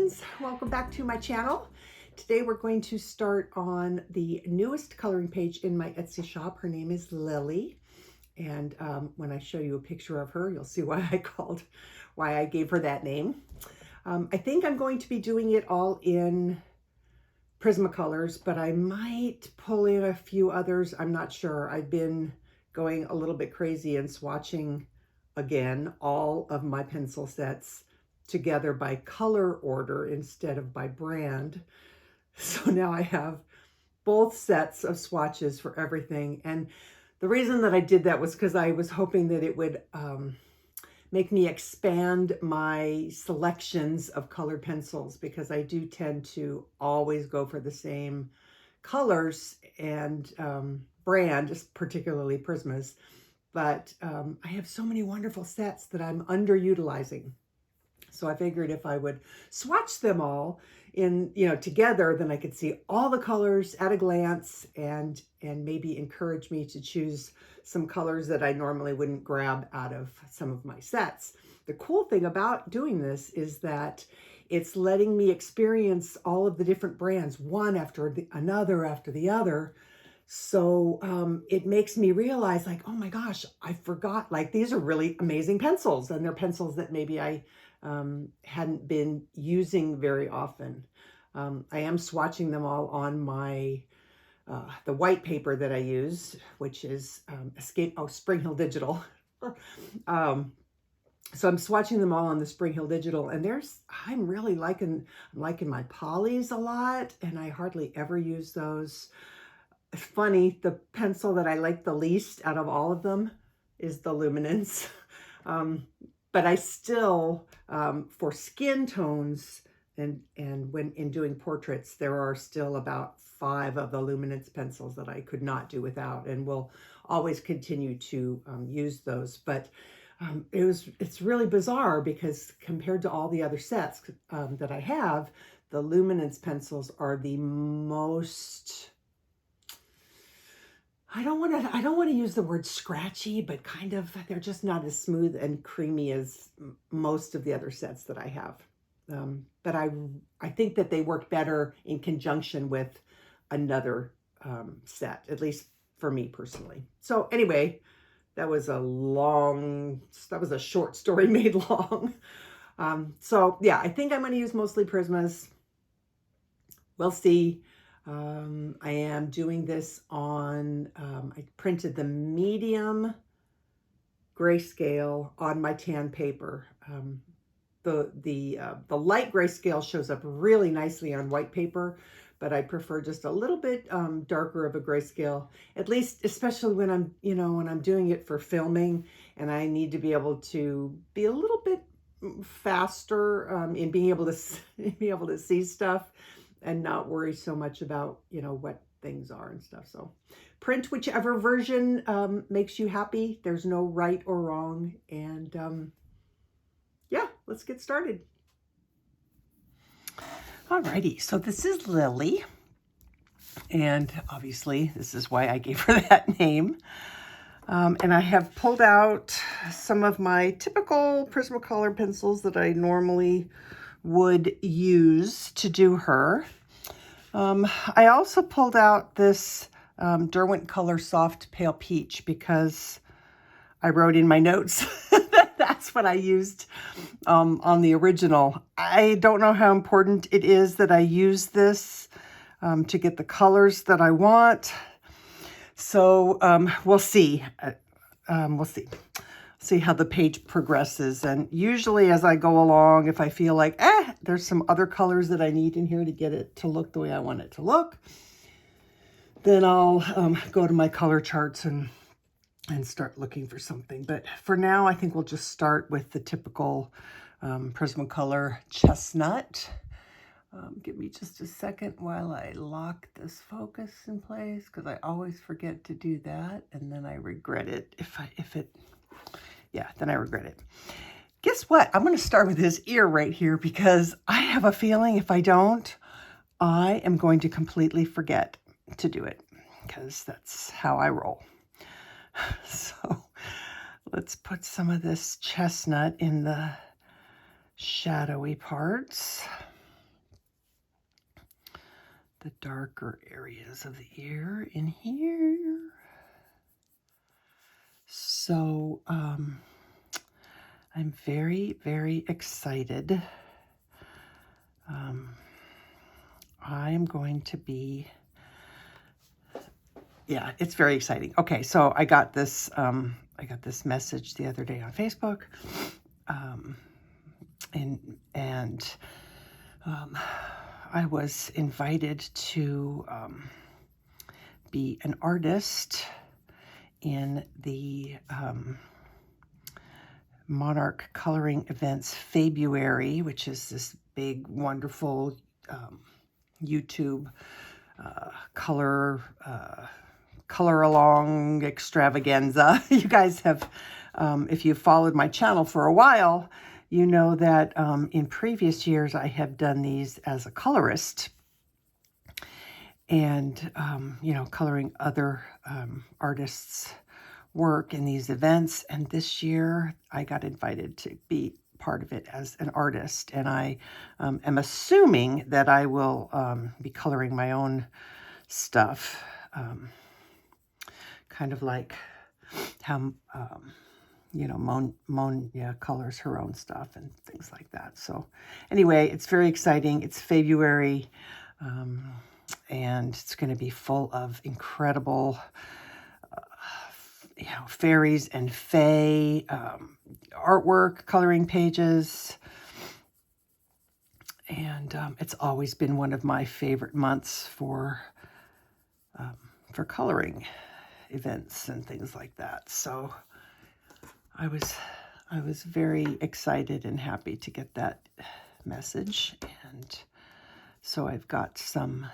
friends, welcome back to my channel. Today we're going to start on the newest coloring page in my Etsy shop. Her name is Lilly, and when I show you a picture of her, you'll see why I gave her that name. I think I'm going to be doing it all in Prismacolors, but I might pull in a few others. I'm not sure. I've been going a little bit crazy and swatching again all of my pencil sets together by color order instead of by brand. So now I have both sets of swatches for everything. And the reason that I did that was because I was hoping that it would make me expand my selections of colored pencils, because I do tend to always go for the same colors and brand, just particularly Prismas. But I have so many wonderful sets that I'm underutilizing. So I figured if I would swatch them all in, together, then I could see all the colors at a glance and maybe encourage me to choose some colors that I normally wouldn't grab out of some of my sets. The cool thing about doing this is that it's letting me experience all of the different brands, one after the other. So it makes me realize, like, oh my gosh, I forgot, like, these are really amazing pencils, and they're pencils that maybe I hadn't been using very often. I am swatching them all on my the white paper that I use, which is Spring Hill Digital. So I'm swatching them all on the Spring Hill Digital, and I'm really liking my polys a lot, and I hardly ever use those. It's funny, the pencil that I like the least out of all of them is the Luminance. But I still, for skin tones and when in doing portraits, there are still about 5 of the Luminance pencils that I could not do without, and will always continue to use those. But it's really bizarre, because compared to all the other sets that I have, the Luminance pencils are the most, I don't want to use the word scratchy, but kind of, they're just not as smooth and creamy as most of the other sets that I have. But I think that they work better in conjunction with another set, at least for me personally. So anyway, that was a short story made long. So yeah, I think I'm going to use mostly Prismas. We'll see. I am doing this on, I printed the medium grayscale on my tan paper. The light grayscale shows up really nicely on white paper, but I prefer just a little bit darker of a grayscale, at least, especially when I'm doing it for filming, and I need to be able to be a little bit faster in being able to see stuff, and not worry so much about, what things are and stuff. So print whichever version makes you happy. There's no right or wrong. And yeah, let's get started. Alrighty, so this is Lilly. And obviously this is why I gave her that name. And I have pulled out some of my typical Prismacolor pencils that I normally would use to do her. I also pulled out this Derwent Coloursoft Pale Peach, because I wrote in my notes that that's what I used on the original. I don't know how important it is that I use this to get the colors that I want. So we'll see. We'll see how the page progresses. And usually as I go along, if I feel like, there's some other colors that I need in here to get it to look the way I want it to look, then I'll go to my color charts and start looking for something. But for now, I think we'll just start with the typical Prismacolor Chestnut. Give me just a second while I lock this focus in place, because I always forget to do that, and then I regret it then I regret it. Guess what? I'm going to start with this ear right here, because I have a feeling if I don't, I am going to completely forget to do it, because that's how I roll. So let's put some of this chestnut in the shadowy parts. the darker areas of the ear in here. So I'm very, very excited. I'm going to be, yeah, it's very exciting. Okay, so I got this message the other day on Facebook, and I was invited to be an artist in the Monarch Coloring Events February, which is this big, wonderful YouTube color along extravaganza. You guys have, if you've followed my channel for a while, you know that in previous years I have done these as a colorist, and you know, coloring other artists' work in these events. And this year I got invited to be part of it as an artist, and I am assuming that I will be coloring my own stuff, kind of like how you know, Monia colors her own stuff and things like that. So anyway, it's very exciting. It's February, and it's going to be full of incredible you know, fairies and fae, artwork, coloring pages. And it's always been one of my favorite months for coloring events and things like that. So I was very excited and happy to get that message. And so I've got some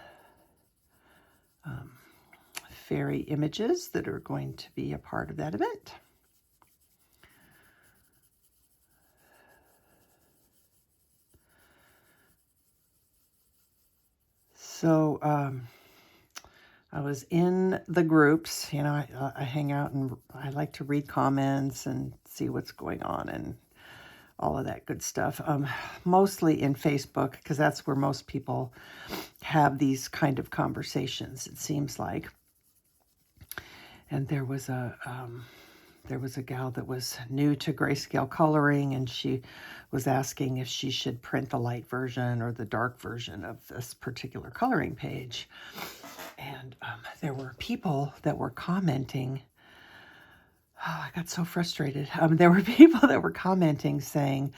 fairy images that are going to be a part of that event. So I was in the groups, you know, I hang out and I like to read comments and see what's going on and all of that good stuff. Mostly in Facebook, because that's where most people have these kind of conversations, it seems like. And there was a gal that was new to grayscale coloring, and she was asking if she should print the light version or the dark version of this particular coloring page. And there were people that were commenting. Oh, I got so frustrated. There were people that were commenting saying,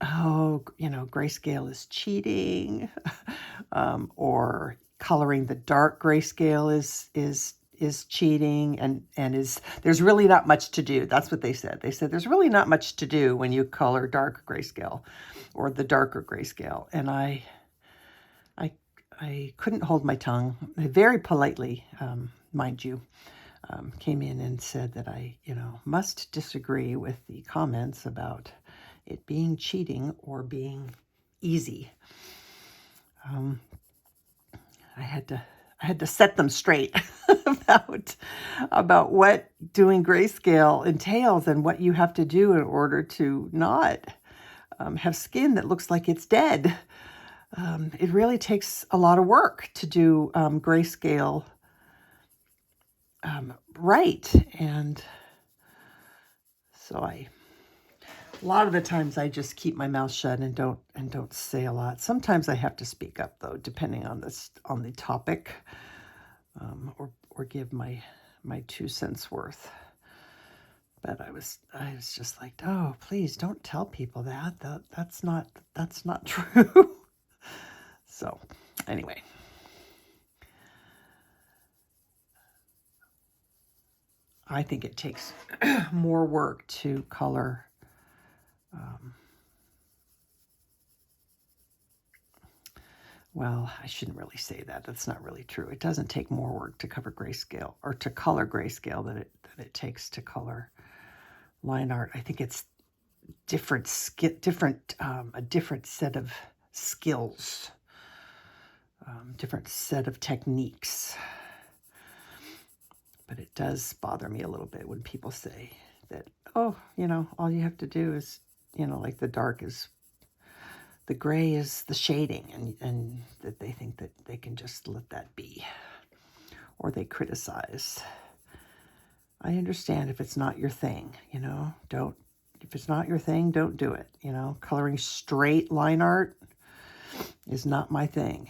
oh, you know, grayscale is cheating, or coloring the dark grayscale is cheating, and is, there's really not much to do. That's what they said. They said there's really not much to do when you color dark grayscale or the darker grayscale. And I couldn't hold my tongue. I very politely, mind you, came in and said that I, you know, must disagree with the comments about it being cheating or being easy. I had to set them straight about what doing grayscale entails and what you have to do in order to not have skin that looks like it's dead. It really takes a lot of work to do grayscale right, and so a lot of the times I just keep my mouth shut and don't say a lot. Sometimes I have to speak up though, depending on the topic, or give my 2 cents worth. But I was just like, oh, please don't tell people that's not true. So anyway, I think it takes more work to color well, I shouldn't really say that. That's not really true. It doesn't take more work to cover grayscale or to color grayscale than it takes to color line art. I think it's a different set of skills, different set of techniques. But it does bother me a little bit when people say that, oh, you know, all you have to do is, you know, like the dark is the gray is the shading, and that they think that they can just let that be, or they criticize. I understand if it's not your thing, you know, if it's not your thing, don't do it. You know, coloring straight line art is not my thing,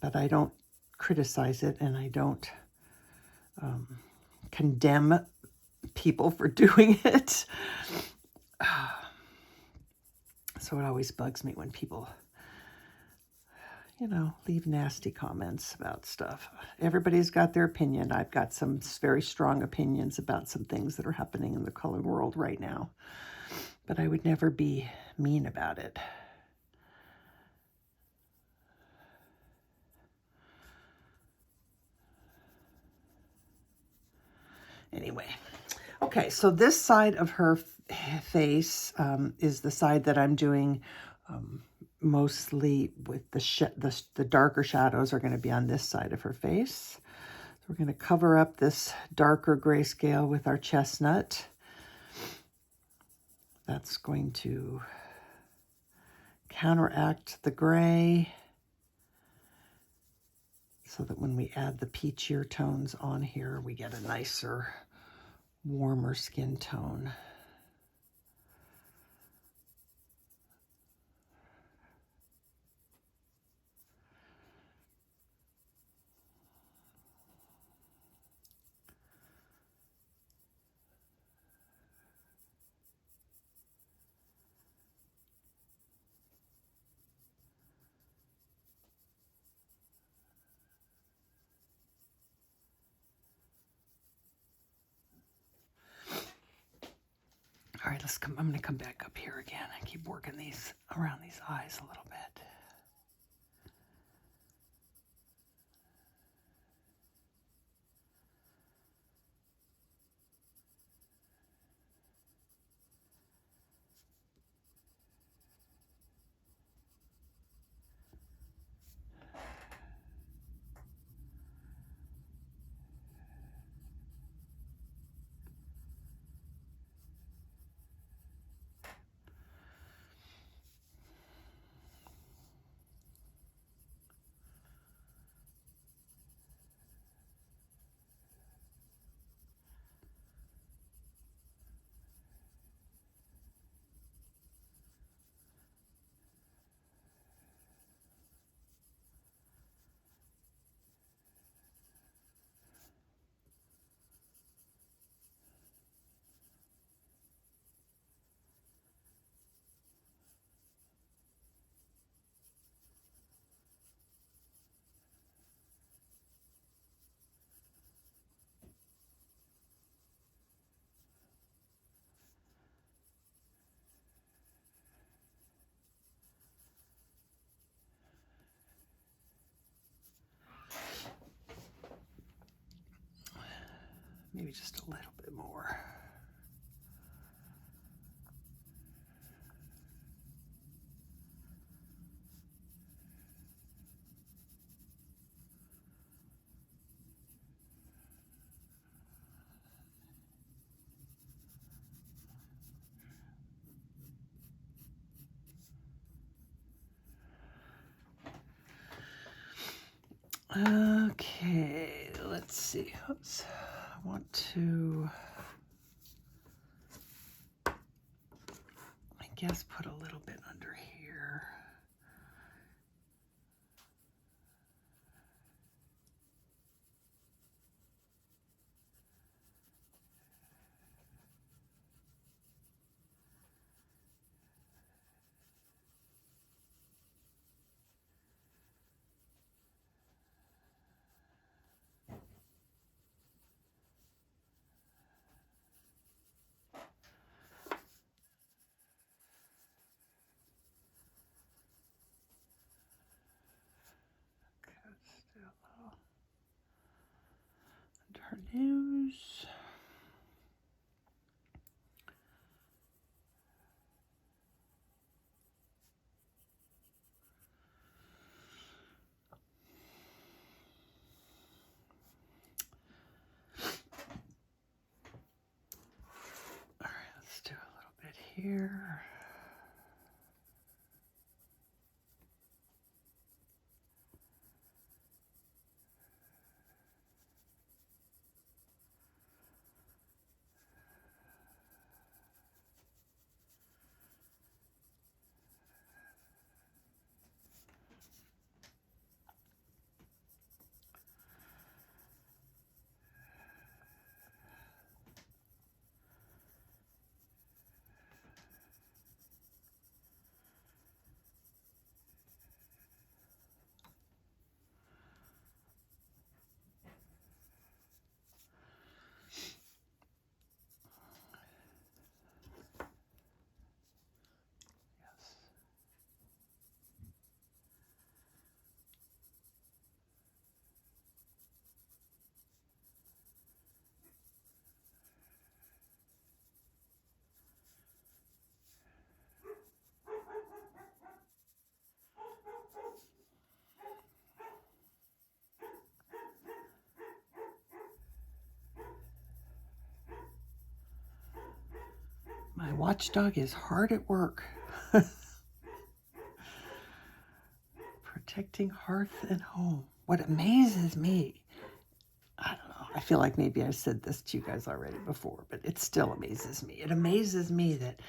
but I don't criticize it, and I don't condemn people for doing it. So it always bugs me when people, you know, leave nasty comments about stuff. Everybody's got their opinion. I've got some very strong opinions about some things that are happening in the coloring world right now, but I would never be mean about it. Anyway, okay, so this side of her face is the side that I'm doing mostly with the darker shadows are going to be on this side of her face. So we're going to cover up this darker grayscale with our chestnut. That's going to counteract the gray so that when we add the peachier tones on here, we get a nicer, warmer skin tone. All right, I'm going to come back up here again and keep working these around these eyes a little bit. Maybe just a little bit more. Okay, let's see. Oops. I want to, I guess, put a little bit under here. Her nose. All right, let's do a little bit here. My watchdog is hard at work. Protecting hearth and home. What amazes me, I don't know, I feel like maybe I said this to you guys already before, but it still amazes me. It amazes me that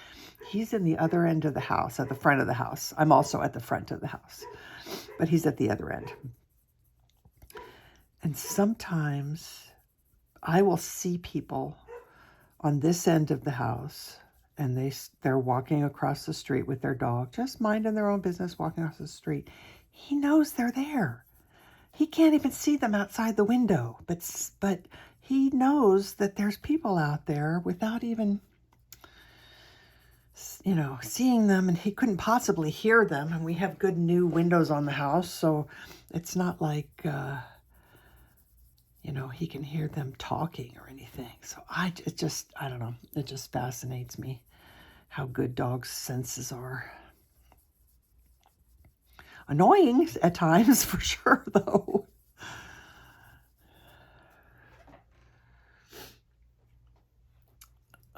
he's in the other end of the house, at the front of the house. I'm also at the front of the house, but he's at the other end. And sometimes I will see people on this end of the house, and they're walking across the street with their dog, just minding their own business, walking across the street. He knows they're there. He can't even see them outside the window, but he knows that there's people out there without even, you know, seeing them, and he couldn't possibly hear them. And we have good new windows on the house, so it's not like, you know, he can hear them talking or anything. So I don't know. It just fascinates me how good dogs' senses are. Annoying at times, for sure, though.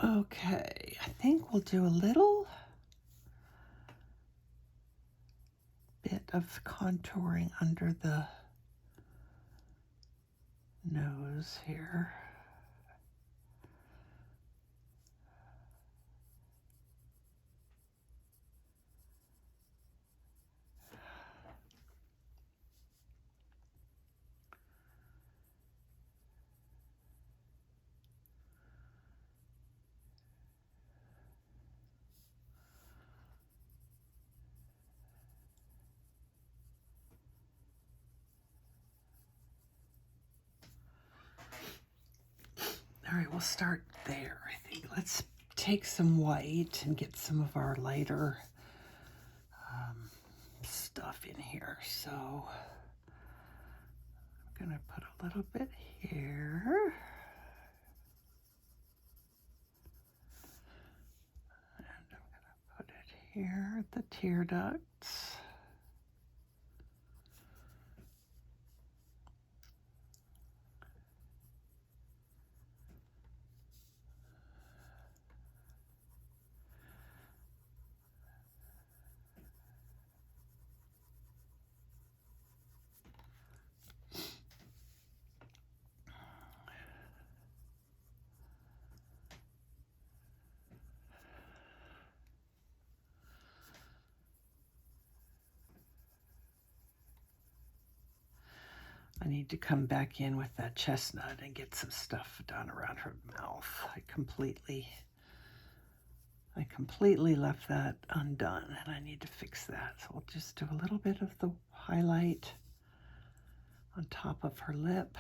Okay, I think we'll do a little bit of contouring under the nose here. All right, we'll start there, I think. Let's take some white and get some of our lighter stuff in here. So I'm going to put a little bit here. And I'm going to put it here at the tear ducts. I need to come back in with that chestnut and get some stuff done around her mouth. I completely left that undone, and I need to fix that. So we'll just do a little bit of the highlight on top of her lip.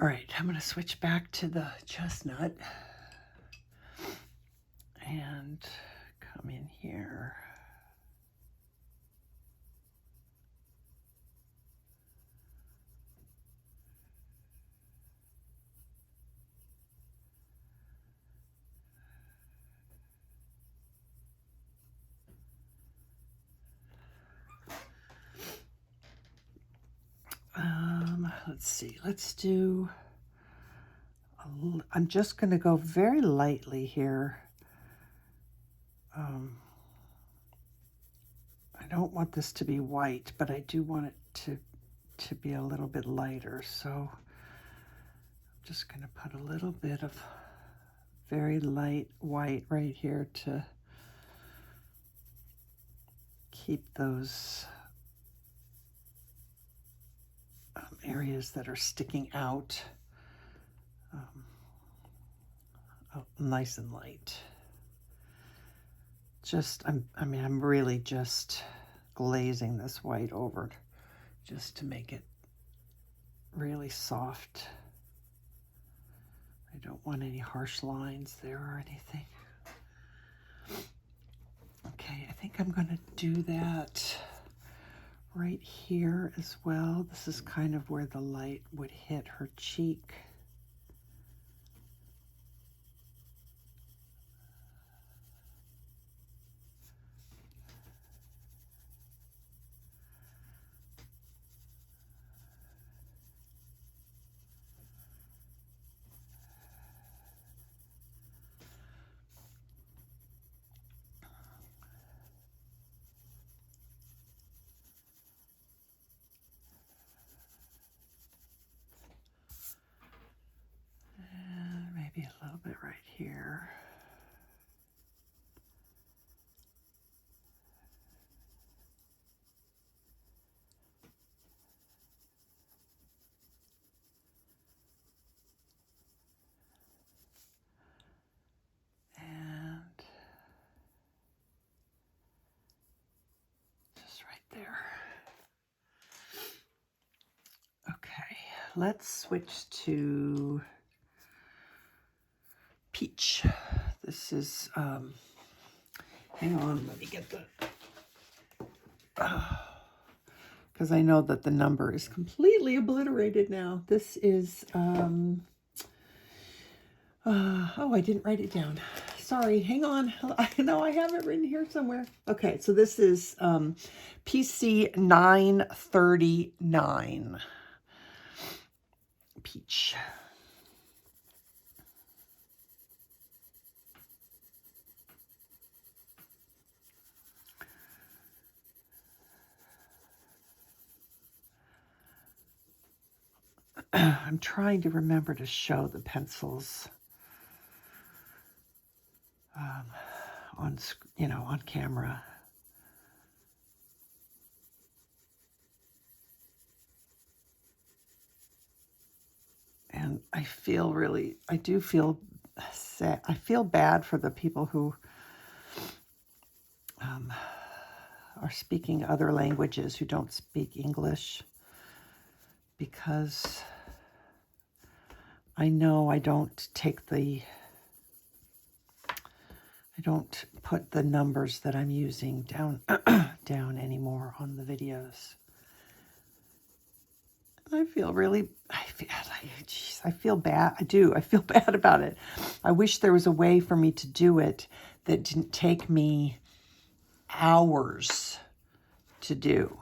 All right, I'm going to switch back to the chestnut and come in here. Let's see, let's do, I'm just going to go very lightly here. I don't want this to be white, but I do want it to be a little bit lighter. So I'm just going to put a little bit of very light white right here to keep those areas that are sticking out nice and light. I'm really just glazing this white over just to make it really soft. I don't want any harsh lines there or anything. Okay, I think I'm going to do that right here as well. This is kind of where the light would hit her cheek. let's switch to Peach. This is, hang on, let me get the, because I know that the number is completely obliterated now. This is, oh, I didn't write it down. Sorry, hang on. I know I have it written here somewhere. Okay, so this is PC 939. Peach. I'm trying to remember to show the pencils on, you know, on camera. And I feel really, I do feel sad. I feel bad for the people who are speaking other languages, who don't speak English, because I know I don't put the numbers that I'm using down down anymore on the videos. I feel really, I feel bad. I do. I feel bad about it. I wish there was a way for me to do it that didn't take me hours to do.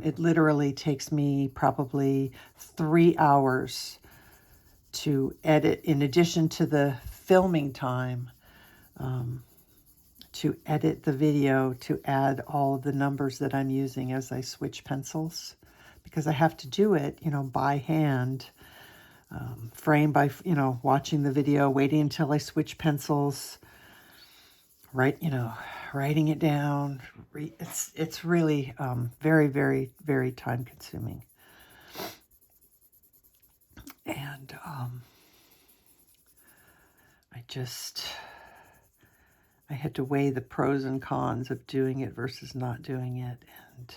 It literally takes me probably 3 hours to edit, in addition to the filming time, to edit the video, to add all of the numbers that I'm using as I switch pencils, because I have to do it, you know, by hand, frame by, you know, watching the video, waiting until I switch pencils, you know, writing it down. It's really very, very, very time consuming. And I had to weigh the pros and cons of doing it versus not doing it, and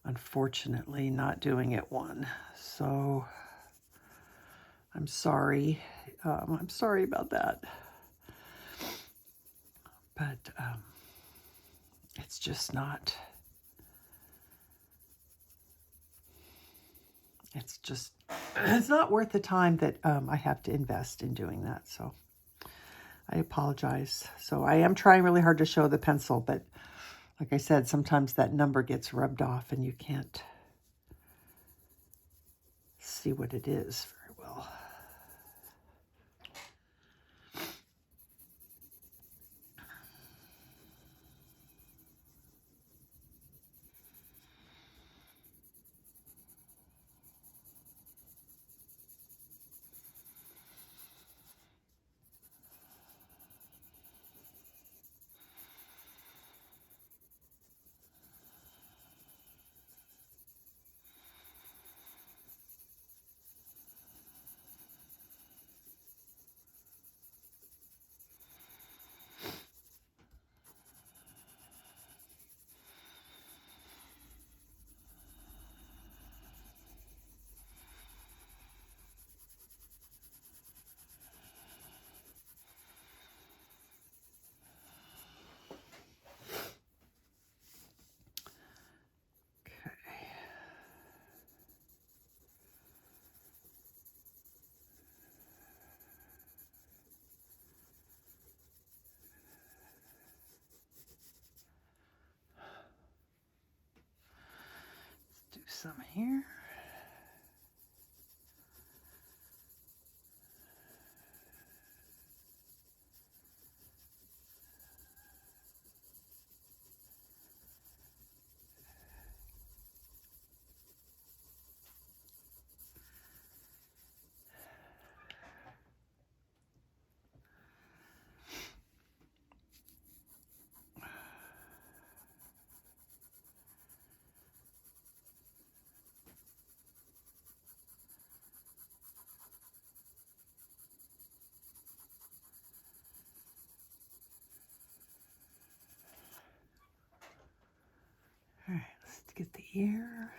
unfortunately not doing it won. So I'm sorry. I'm sorry about that. But it's just not, it's not worth the time that I have to invest in doing that. So I apologize. So I am trying really hard to show the pencil, but like I said, sometimes that number gets rubbed off and you can't see what it is very well. Do some here. All right, let's get the ear.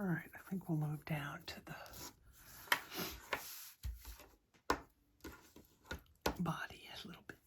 All right, I think we'll move down to the body a little bit.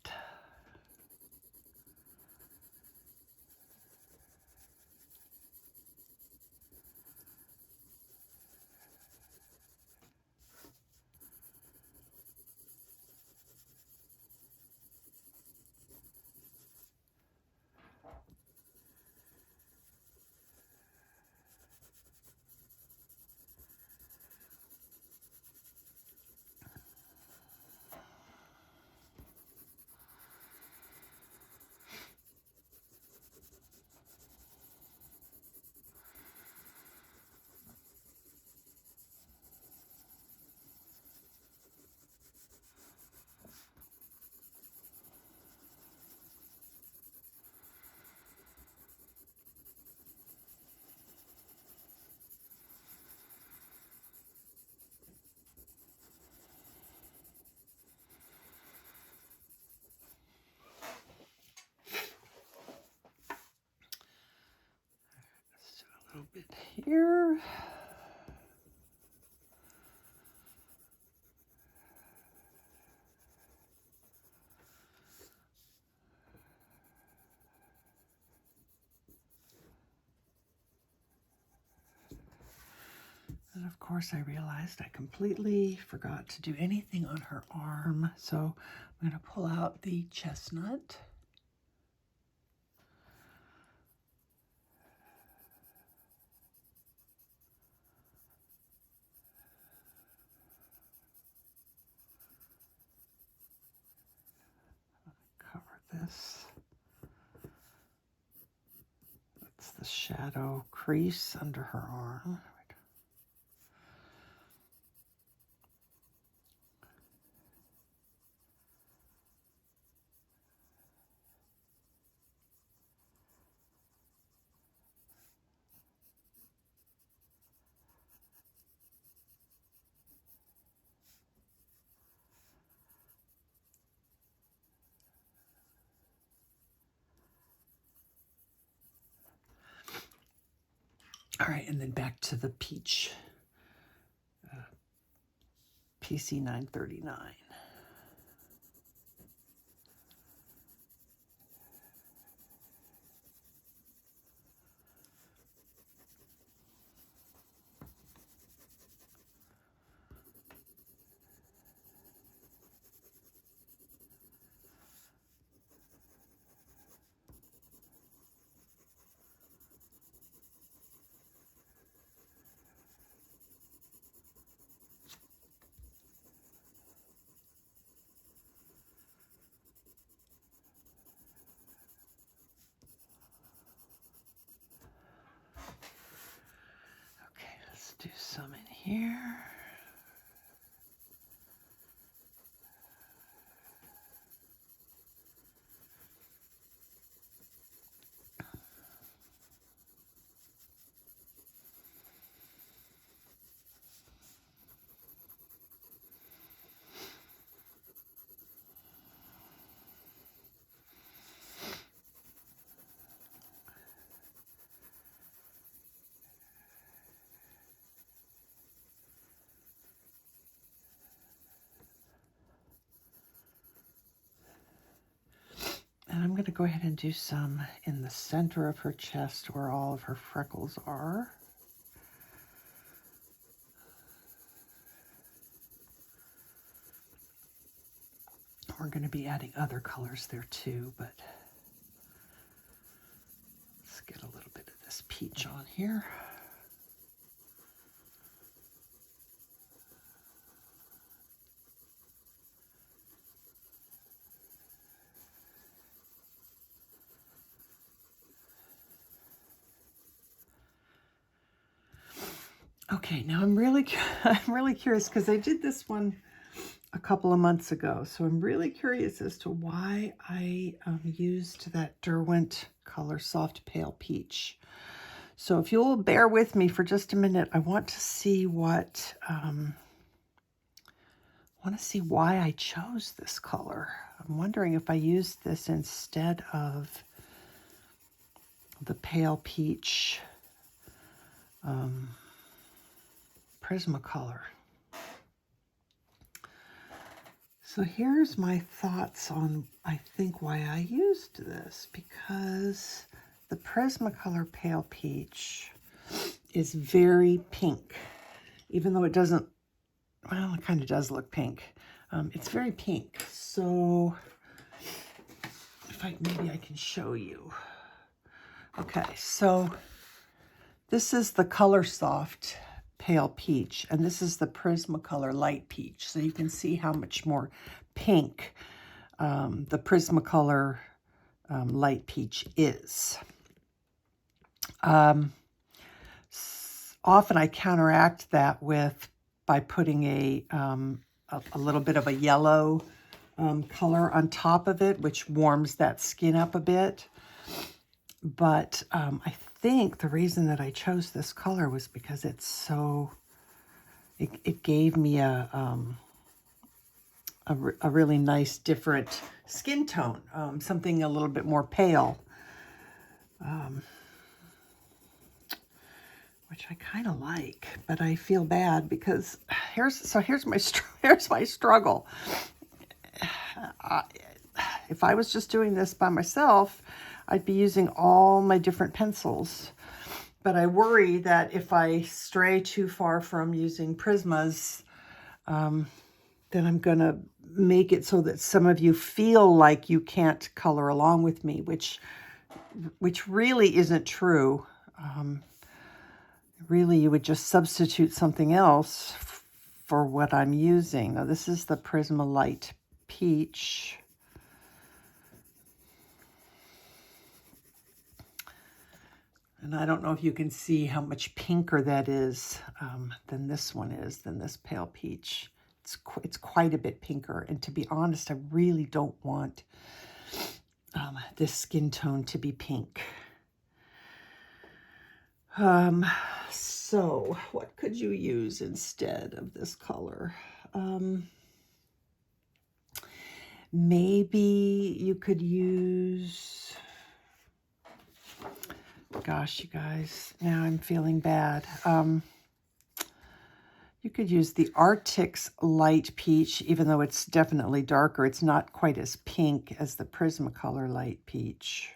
A little bit here. And of course I realized I completely forgot to do anything on her arm. So I'm going to pull out the Chestnut. Cover this. That's the shadow crease under her arm. All right, and then back to the peach, PC 939. Do some in here. And I'm going to go ahead and do some in the center of her chest where all of her freckles are. We're going to be adding other colors there too, but let's get a little bit of this peach on here. Okay, now I'm really curious because I did this one a couple of months ago, so I'm really curious as to why I used that Derwent Coloursoft Pale Peach. So if you'll bear with me for just a minute, I want to see what why I chose this color. I'm wondering if I used this instead of the Pale Peach Prismacolor. So here's my thoughts on, I think, why I used this, because the Prismacolor Pale Peach is very pink, even though it doesn't, well, it kind of does look pink. It's very pink. So maybe I can show you. Okay, so this is the Coloursoft Pale Peach, and this is the Prismacolor Light Peach. So you can see how much more pink the Prismacolor Light Peach is. Often I counteract that by putting a little bit of a yellow color on top of it, which warms that skin up a bit. But I think the reason that I chose this color was because it's so, it gave me a really nice different skin tone, something a little bit more pale, which I kind of like, but I feel bad because here's my struggle. If I was just doing this by myself, I'd be using all my different pencils. But I worry that if I stray too far from using Prismas, then I'm going to make it so that some of you feel like you can't color along with me, which really isn't true. Really, you would just substitute something else for what I'm using. Now, this is the Prisma Light Peach. And I don't know if you can see how much pinker that is than this one is, than this Pale Peach. It's quite a bit pinker. And to be honest, I really don't want this skin tone to be pink. So what could you use instead of this color? Maybe you could use, gosh, you guys, now I'm feeling bad. You could use the Arctic's Light Peach, even though it's definitely darker. It's not quite as pink as the Prismacolor Light Peach.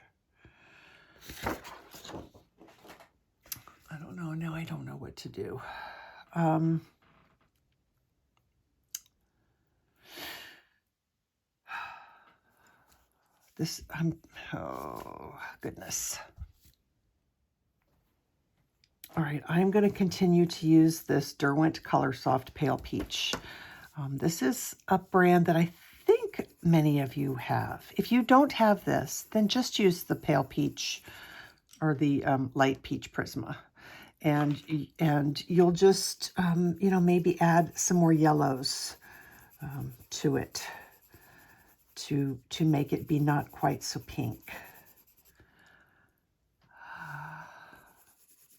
I don't know. Now I don't know what to do. Oh, goodness. All right, I'm going to continue to use this Derwent Coloursoft Pale Peach. This is a brand that I think many of you have. If you don't have this, then just use the Pale Peach or the Light Peach Prisma. And you'll just, maybe add some more yellows to it to make it be not quite so pink.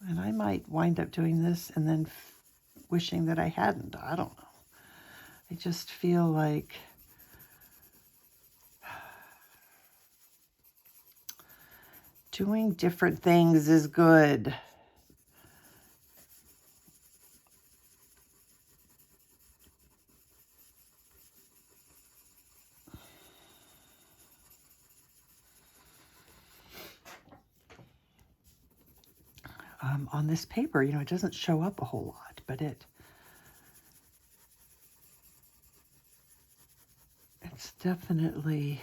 And I might wind up doing this and then wishing that I hadn't. I don't know. I just feel like doing different things is good. On this paper, it doesn't show up a whole lot, but it's definitely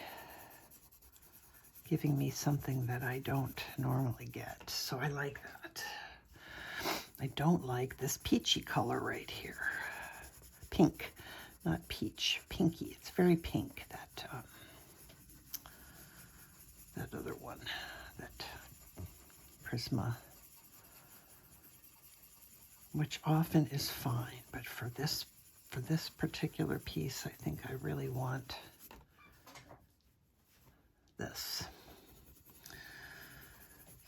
giving me something that I don't normally get. So I like that. I don't like this peachy color right here. Pink, not peach, pinky. It's very pink, that other one, that Prisma, which often is fine, but for this particular piece, I think I really want this.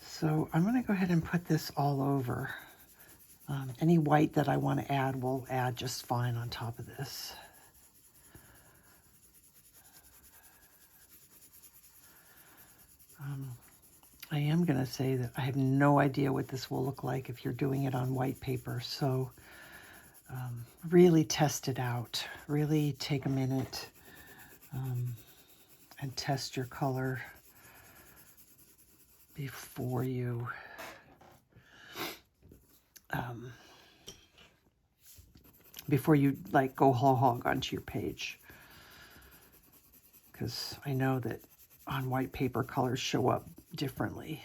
So I'm going to go ahead and put this all over. Any white that I want to add will add just fine on top of this. I am going to say that I have no idea what this will look like if you're doing it on white paper. So really test it out. Really take a minute and test your color before you like go whole hog onto your page. Because I know that on white paper colors show up differently.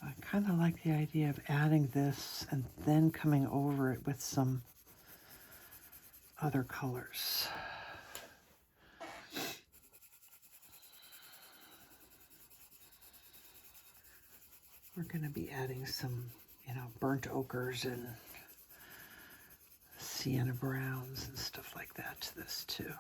I kind of like the idea of adding this and then coming over it with some other colors. We're going to be adding some, burnt ochres and Sienna Browns and stuff like that to this too.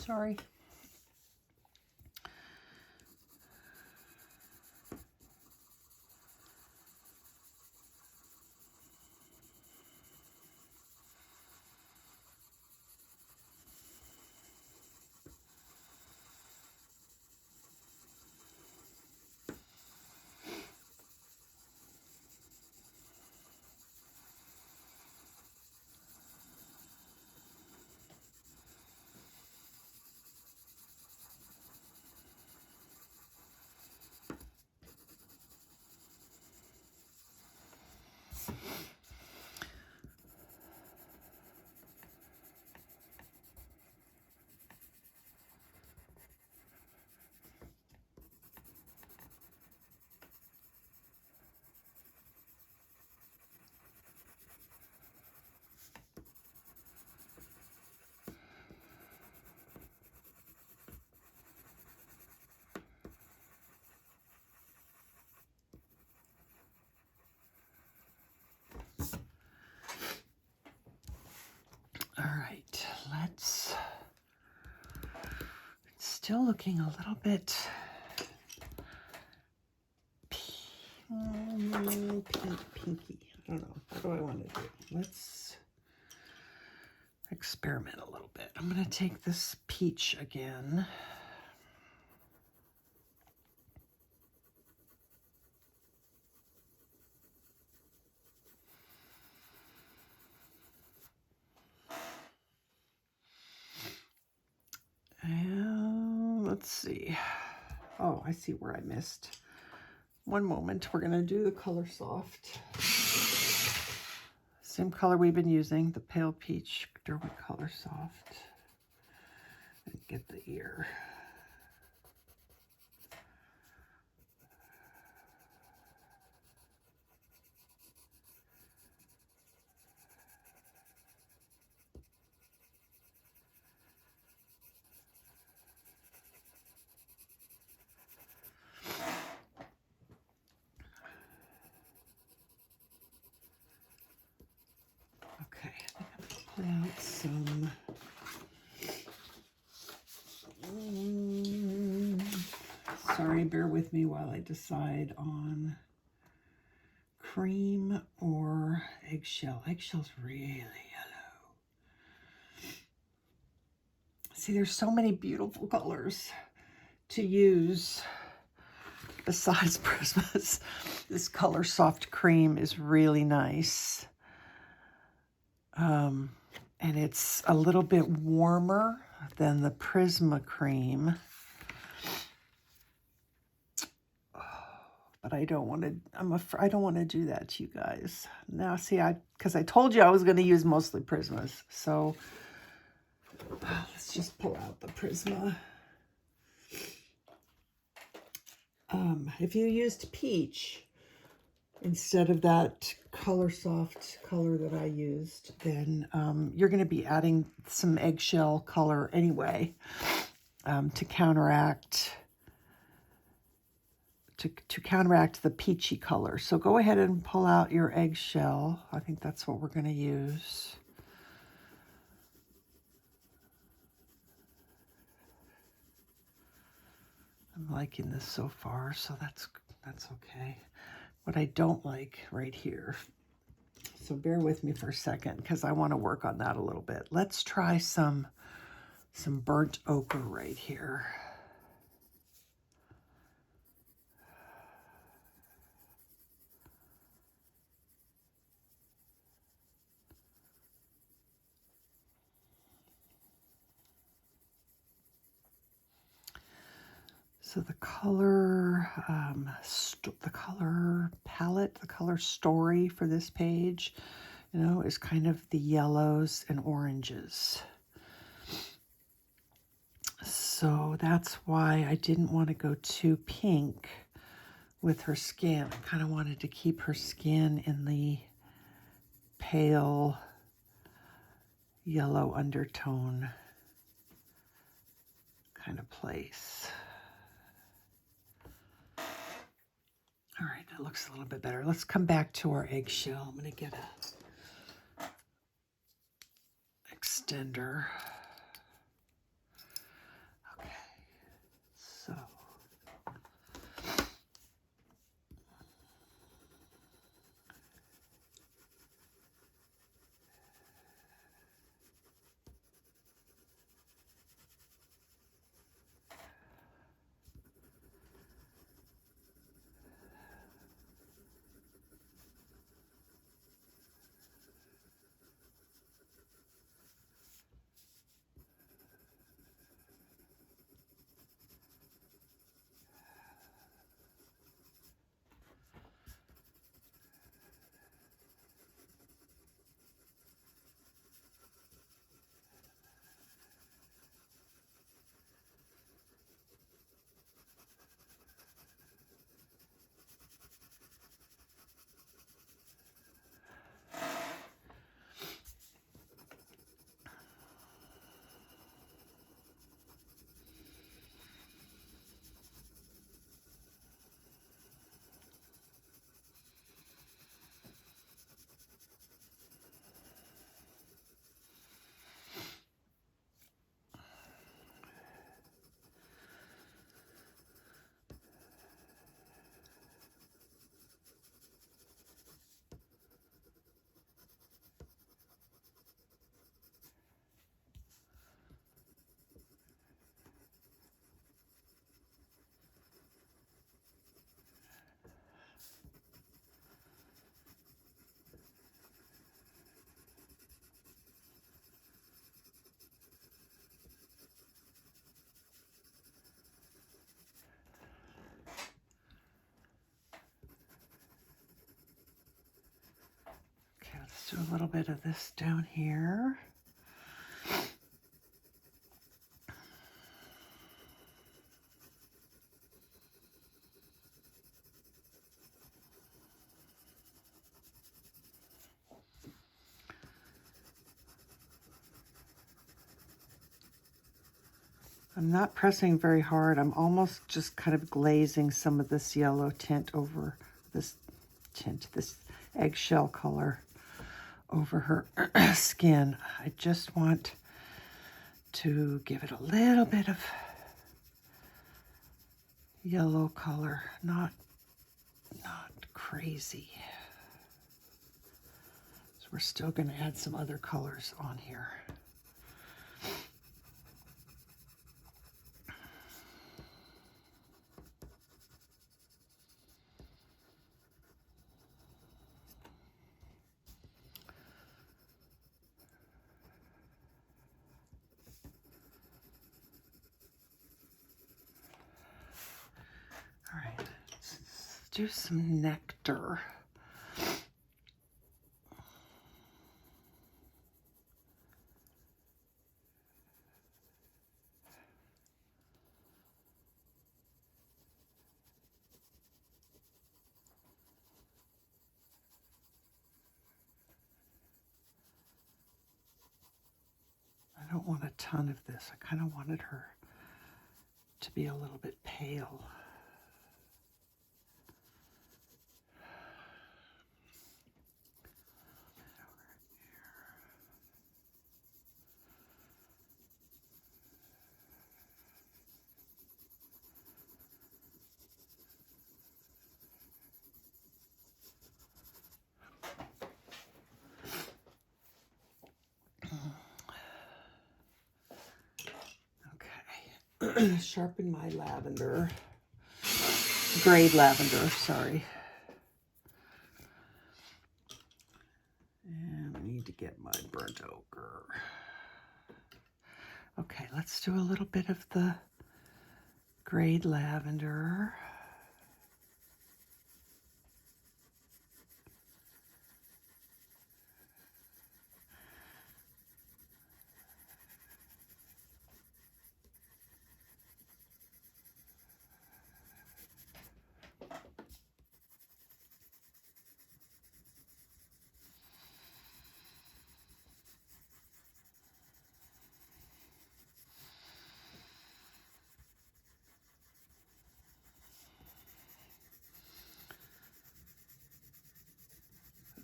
Sorry. still looking a little bit pinky. I don't know. What do I want to do? Let's experiment a little bit. I'm going to take this peach again. And let's see. Oh, I see where I missed. One moment. We're going to do the Coloursoft. Same color we've been using, the pale peach Derwent Coloursoft. And get the ear. Okay, I think I'm gonna pull out some sorry, bear with me while I decide on cream or eggshell. Eggshell's really yellow. See, there's so many beautiful colors to use besides Prismas. This Coloursoft cream is really nice. And it's a little bit warmer than the Prisma cream. But I don't want to, I don't want to do that to you guys. Now, see, because I told you I was going to use mostly Prismas. So let's just pull out the Prisma. If you used peach instead of that Coloursoft color that I used, then you're going to be adding some eggshell color anyway to counteract the peachy color. So go ahead and pull out your eggshell. I think that's what we're going to use. I'm liking this so far, so that's okay. What I don't like right here, so bear with me for a second because I want to work on that a little bit. Let's try some burnt ochre right here. So the color, the color palette, the color story for this page, you know, is kind of the yellows and oranges. So that's why I didn't want to go too pink with her skin. I kind of wanted to keep her skin in the pale yellow undertone kind of place. All right, that looks a little bit better. Let's come back to our eggshell. I'm going to get a extender. Okay, so Let's do a little bit of this down here. I'm not pressing very hard. I'm almost just kind of glazing some of this yellow tint over this eggshell color over her skin. I just want to give it a little bit of yellow color, not crazy. So we're still going to add some other colors on here. All right, let's do some nectar. I don't want a ton of this. I kind of wanted her to be a little bit pale. Sharpen my lavender, grayed lavender, sorry. And I need to get my burnt ochre. Okay, let's do a little bit of the grayed lavender.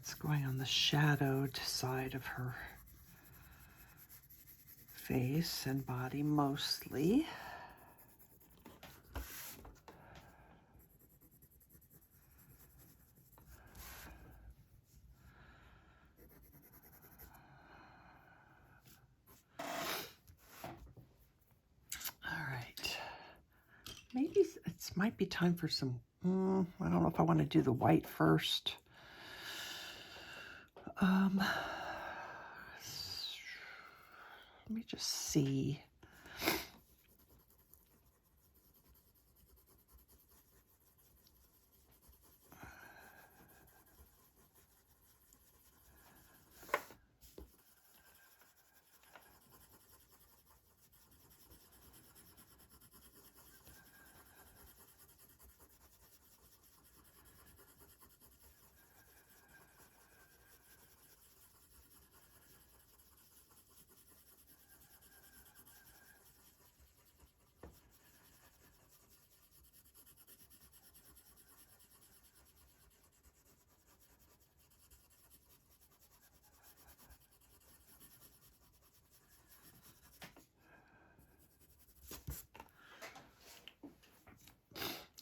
It's going on the shadowed side of her face and body mostly. All right, maybe it might be time for some, I don't know if I want to do the white first. Let me just see.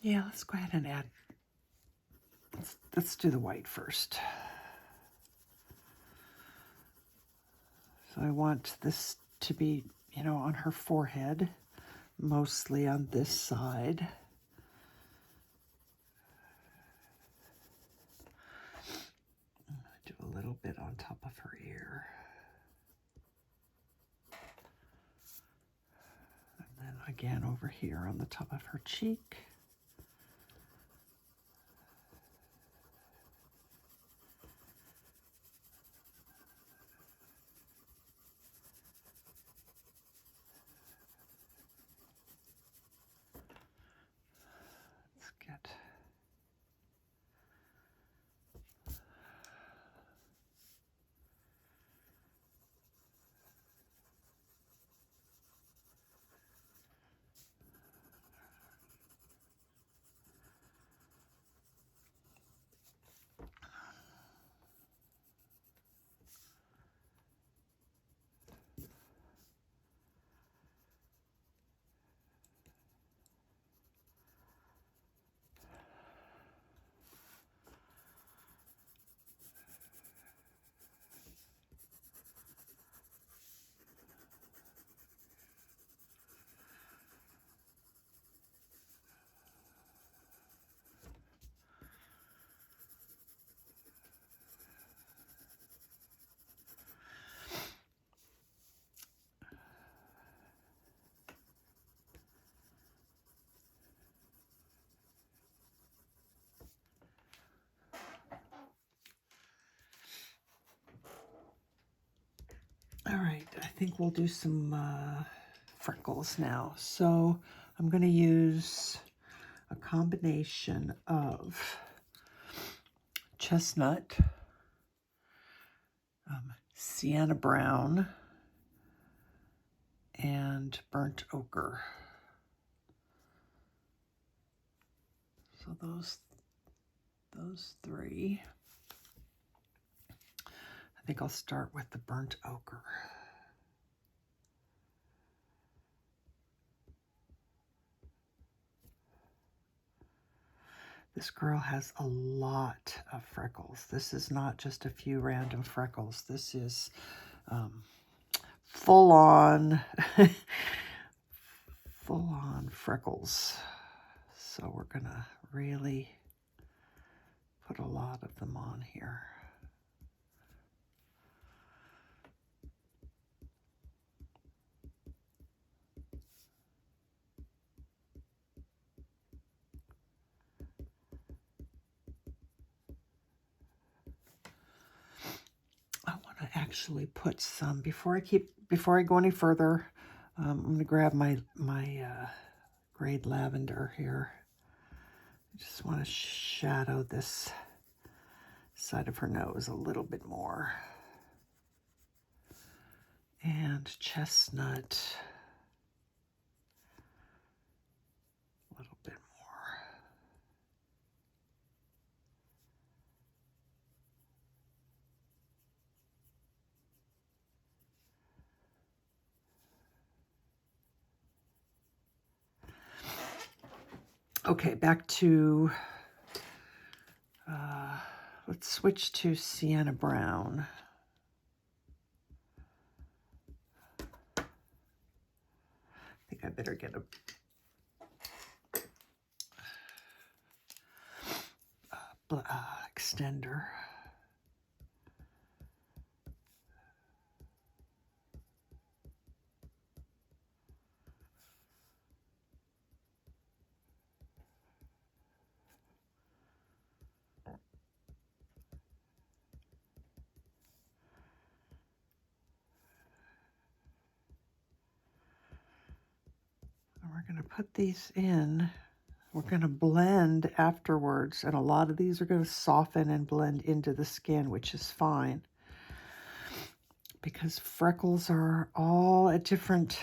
Yeah, let's go ahead and add, let's do the white first. So I want this to be, you know, on her forehead, mostly on this side. I'm going to do a little bit on top of her ear. And then again over here on the top of her cheek. think we'll do some freckles now. So I'm going to use a combination of Chestnut, Sienna Brown, and Burnt Ochre. So those three. I think I'll start with the Burnt Ochre. This girl has a lot of freckles. This is not just a few random freckles. This is full-on full-on freckles. So we're gonna really put a lot of them on here. I want to actually put some before I go any further. I'm going to grab my grade Lavender here. I just want to shadow this side of her nose a little bit more. And Chestnut a little bit more. Okay, back to, let's switch to Sienna Brown. I think I better get a extender. We're going to put these in. We're going to blend afterwards, and a lot of these are going to soften and blend into the skin, which is fine because freckles are all at different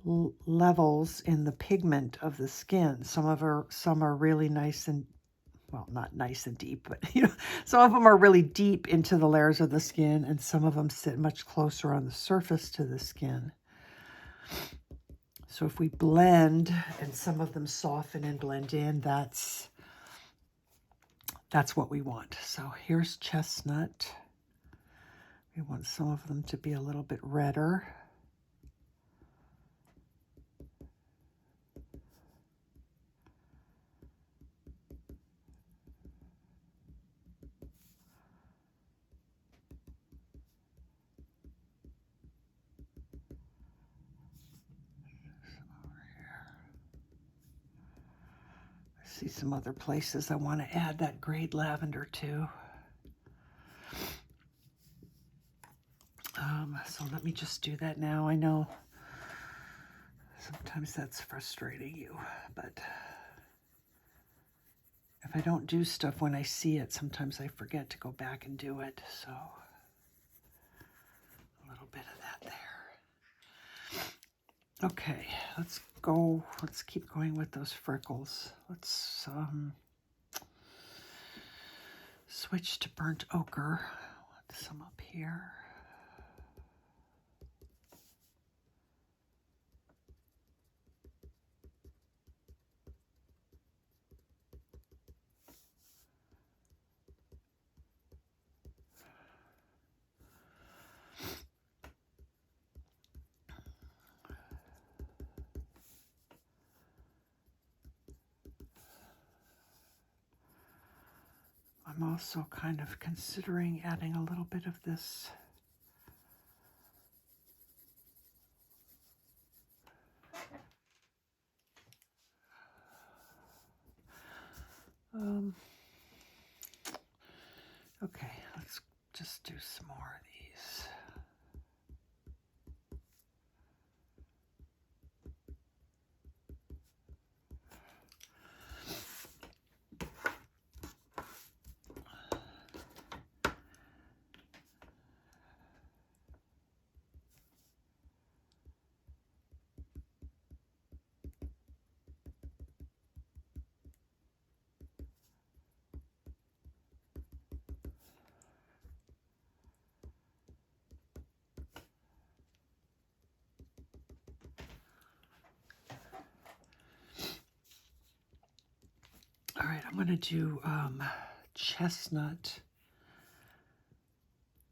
levels in the pigment of the skin. Some are really nice and, well, not nice and deep, but some of them are really deep into the layers of the skin, and some of them sit much closer on the surface to the skin. So if we blend and some of them soften and blend in, that's what we want. So here's Chestnut. We want some of them to be a little bit redder. See some other places I want to add that grade Lavender to. So let me just do that now. I know sometimes that's frustrating you, but if I don't do stuff when I see it, sometimes I forget to go back and do it. So a little bit of that there. Okay, let's go. Let's keep going with those freckles. Let's switch to Burnt Ochre. I want some up here. I'm also kind of considering adding a little bit of this okay, let's just do some more of these. I'm going to do Chestnut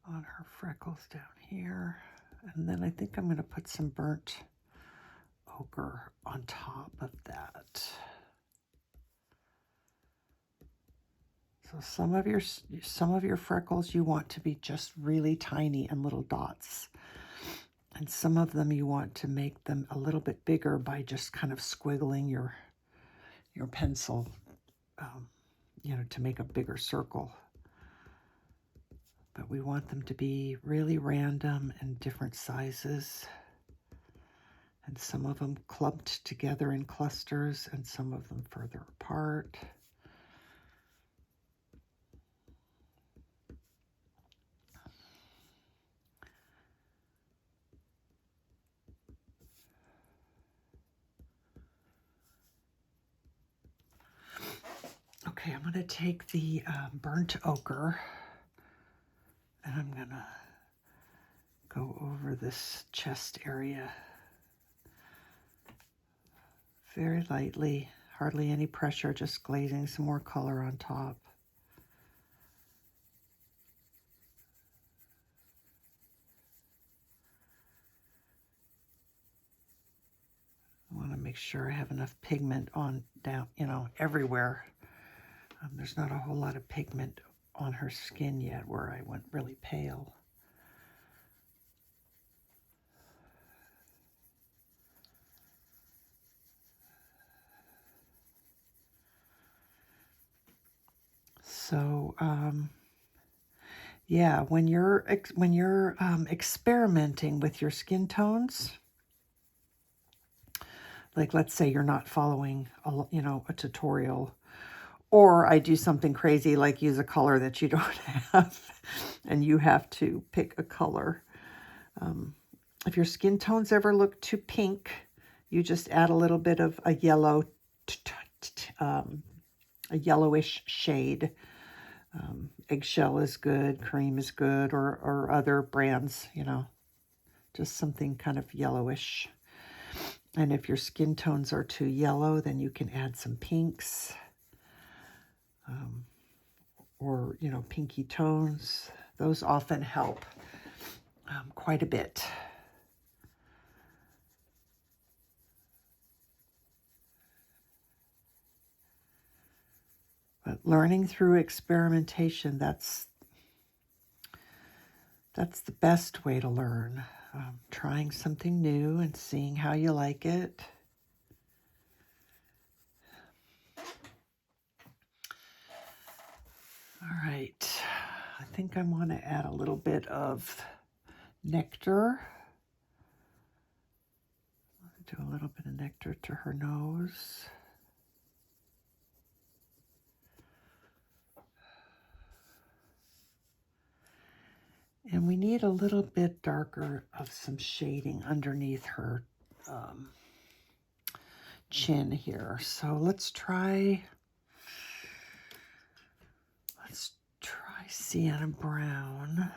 on her freckles down here. And then I think I'm going to put some burnt ochre on top of that. So some of your freckles you want to be just really tiny and little dots. And some of them you want to make them a little bit bigger by just kind of squiggling your pencil, you know, to make a bigger circle. But we want them to be really random and different sizes. And some of them clumped together in clusters and some of them further apart. Okay, I'm going to take the burnt ochre and I'm going to go over this chest area very lightly, hardly any pressure, just glazing some more color on top. I want to make sure I have enough pigment on down, you know, everywhere. There's not a whole lot of pigment on her skin yet where I went really pale. So, yeah, when you're experimenting with your skin tones, like let's say you're not following a tutorial, or I do something crazy like use a color that you don't have, and you have to pick a color. If your skin tones ever look too pink, you just add a little bit of a yellow, a yellowish shade. Eggshell is good, cream is good, or other brands, you know, just something kind of yellowish. And if your skin tones are too yellow, then you can add some pinks, or, you know, pinky tones. Those often help quite a bit. But learning through experimentation, that's the best way to learn. Trying something new and seeing how you like it. All right, I think I want to add a little bit of Nectar. Do a little bit of Nectar to her nose. And we need a little bit darker of some shading underneath her chin here. So let's try Sienna Brown.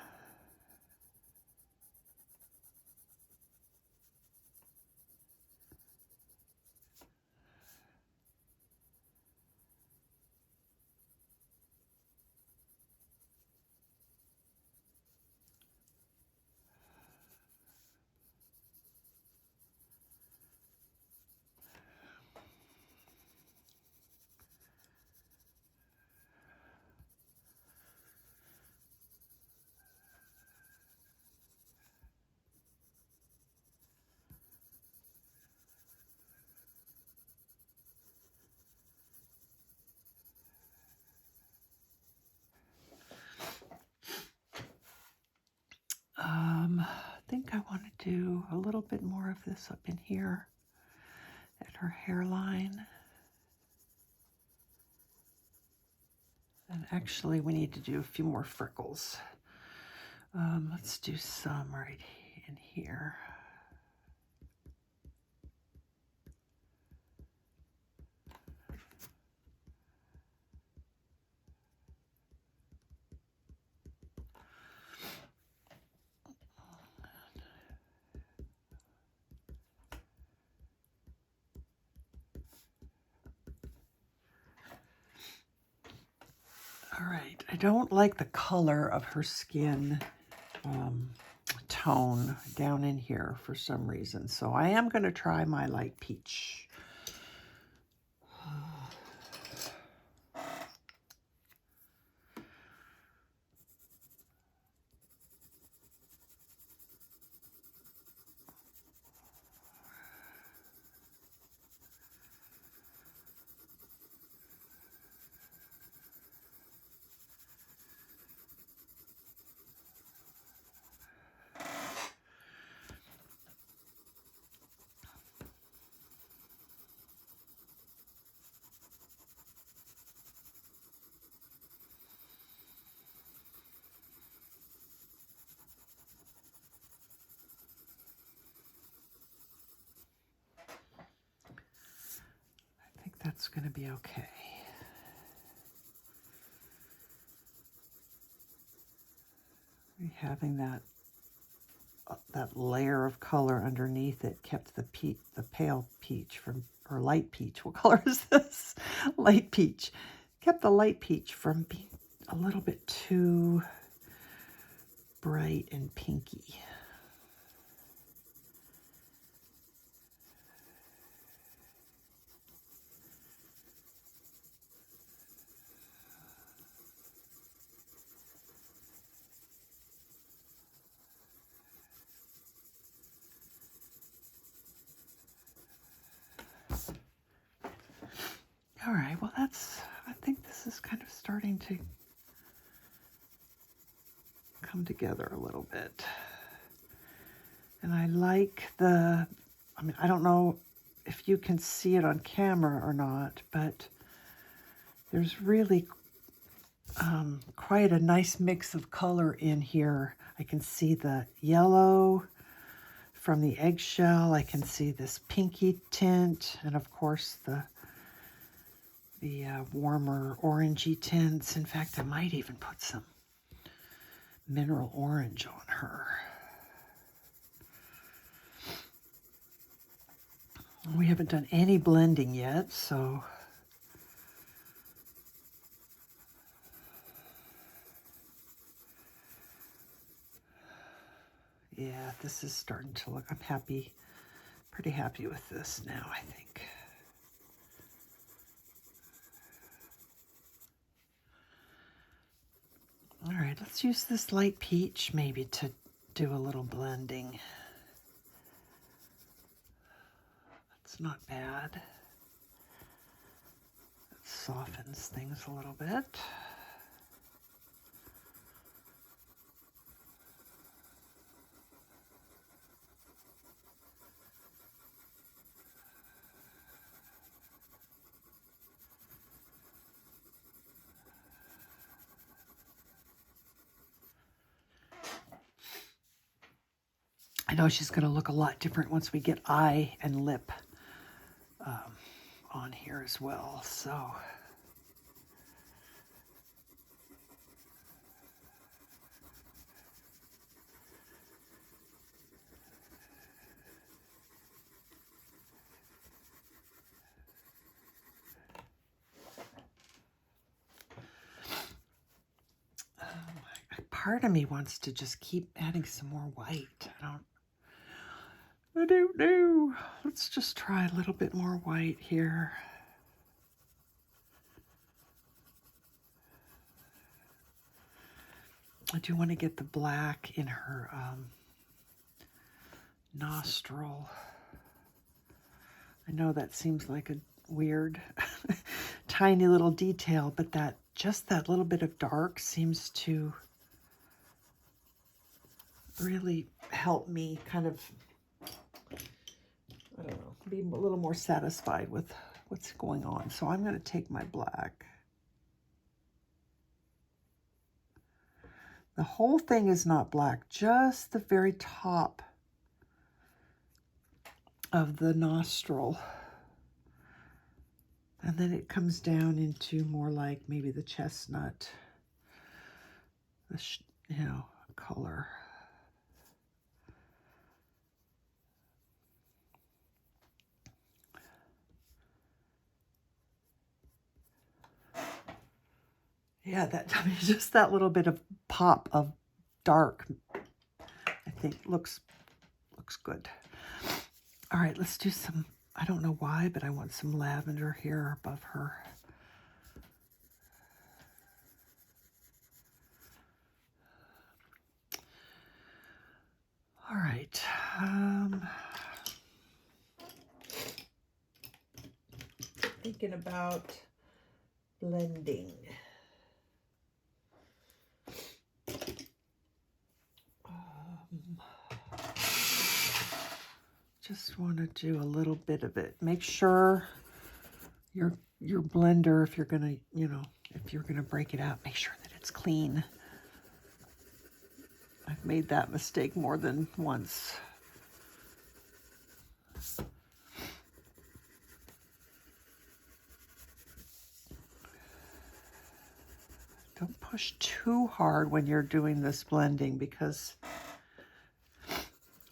I think I want to do a little bit more of this up in here at her hairline. And actually, we need to do a few more freckles. Let's do some right in here. All right, I don't like the color of her skin tone down in here for some reason, so I am going to try my light peach. That's going to be okay. Having that layer of color underneath it kept the pale peach from, or light peach. What color is this? Light peach. Kept the light peach from being a little bit too bright and pinky. All right, well I think this is kind of starting to come together a little bit. And I like I don't know if you can see it on camera or not, but there's really quite a nice mix of color in here. I can see the yellow from the eggshell. I can see this pinky tint, and of course the warmer orangey tints. In fact, I might even put some mineral orange on her. We haven't done any blending yet, so yeah, this is starting to look, I'm happy, pretty happy with this now, I think. All right, let's use this light peach maybe to do a little blending. That's not bad. It softens things a little bit. I know she's going to look a lot different once we get eye and lip on here as well, so. Part of me wants to just keep adding some more white. I don't know. Let's just try a little bit more white here. I do want to get the black in her nostril. I know that seems like a weird, tiny little detail, but just that little bit of dark seems to really help me kind of, I don't know, be a little more satisfied with what's going on. So I'm going to take my black. The whole thing is not black, just the very top of the nostril. And then it comes down into more like maybe the chestnut, color. Yeah, I mean, just that little bit of pop of dark, I think looks good. All right, let's do some, I don't know why, but I want some lavender here above her. All right. Thinking about blending. Just want to do a little bit of it. Make sure your blender, if you're gonna, if you're gonna break it out, make sure that it's clean. I've made that mistake more than once. Don't push too hard when you're doing this blending, because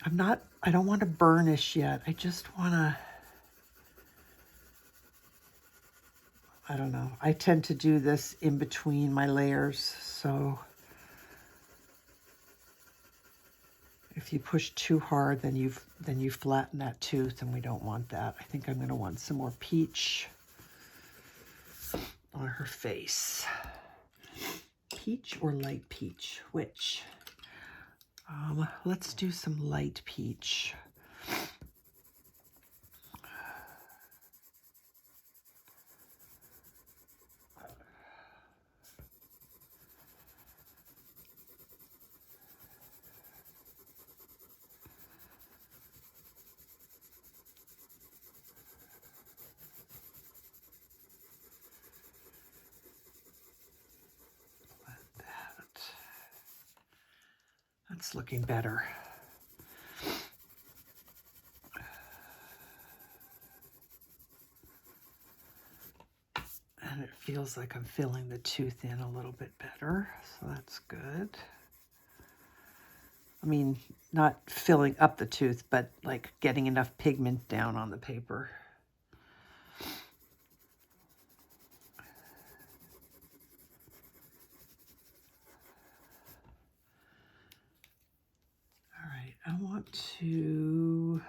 I don't want to burnish yet. I just want to, I don't know. I tend to do this in between my layers, so if you push too hard, then you flatten that tooth, and we don't want that. I think I'm going to want some more peach on her face. Peach or light peach? Which? Let's do some light peach. That's looking better. And it feels like I'm filling the tooth in a little bit better, so that's good. I mean, not filling up the tooth, but like getting enough pigment down on the paper. All right, I want to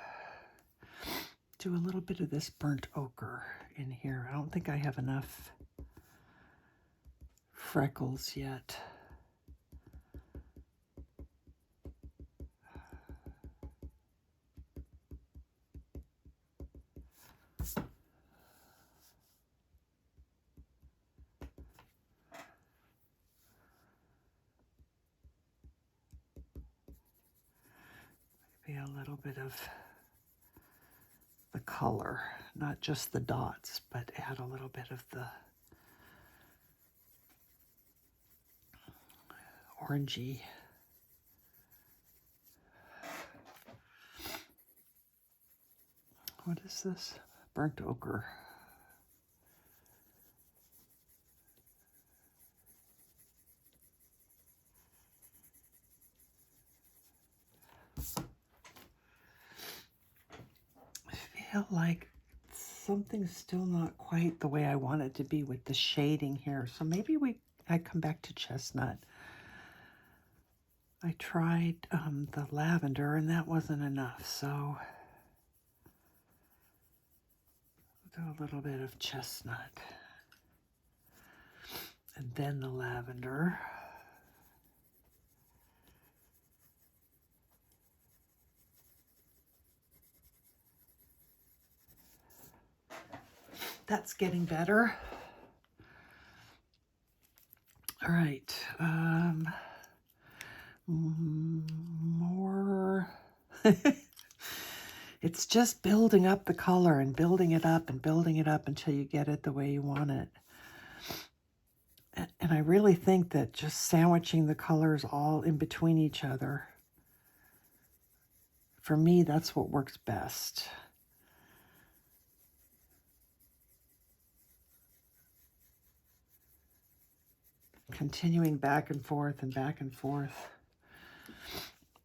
do a little bit of this burnt ochre in here. I don't think I have enough freckles yet. Maybe a little bit of the color, not just the dots, but add a little bit of the orangey. What is this? Burnt ochre. I feel like something's still not quite the way I want it to be with the shading here. So maybe I come back to chestnut. I tried the lavender and that wasn't enough, so do a little bit of chestnut. And then the lavender. That's getting better. All right. More. It's just building up the color and building it up and building it up until you get it the way you want it. And I really think that just sandwiching the colors all in between each other, for me, that's what works best. Continuing back and forth and back and forth.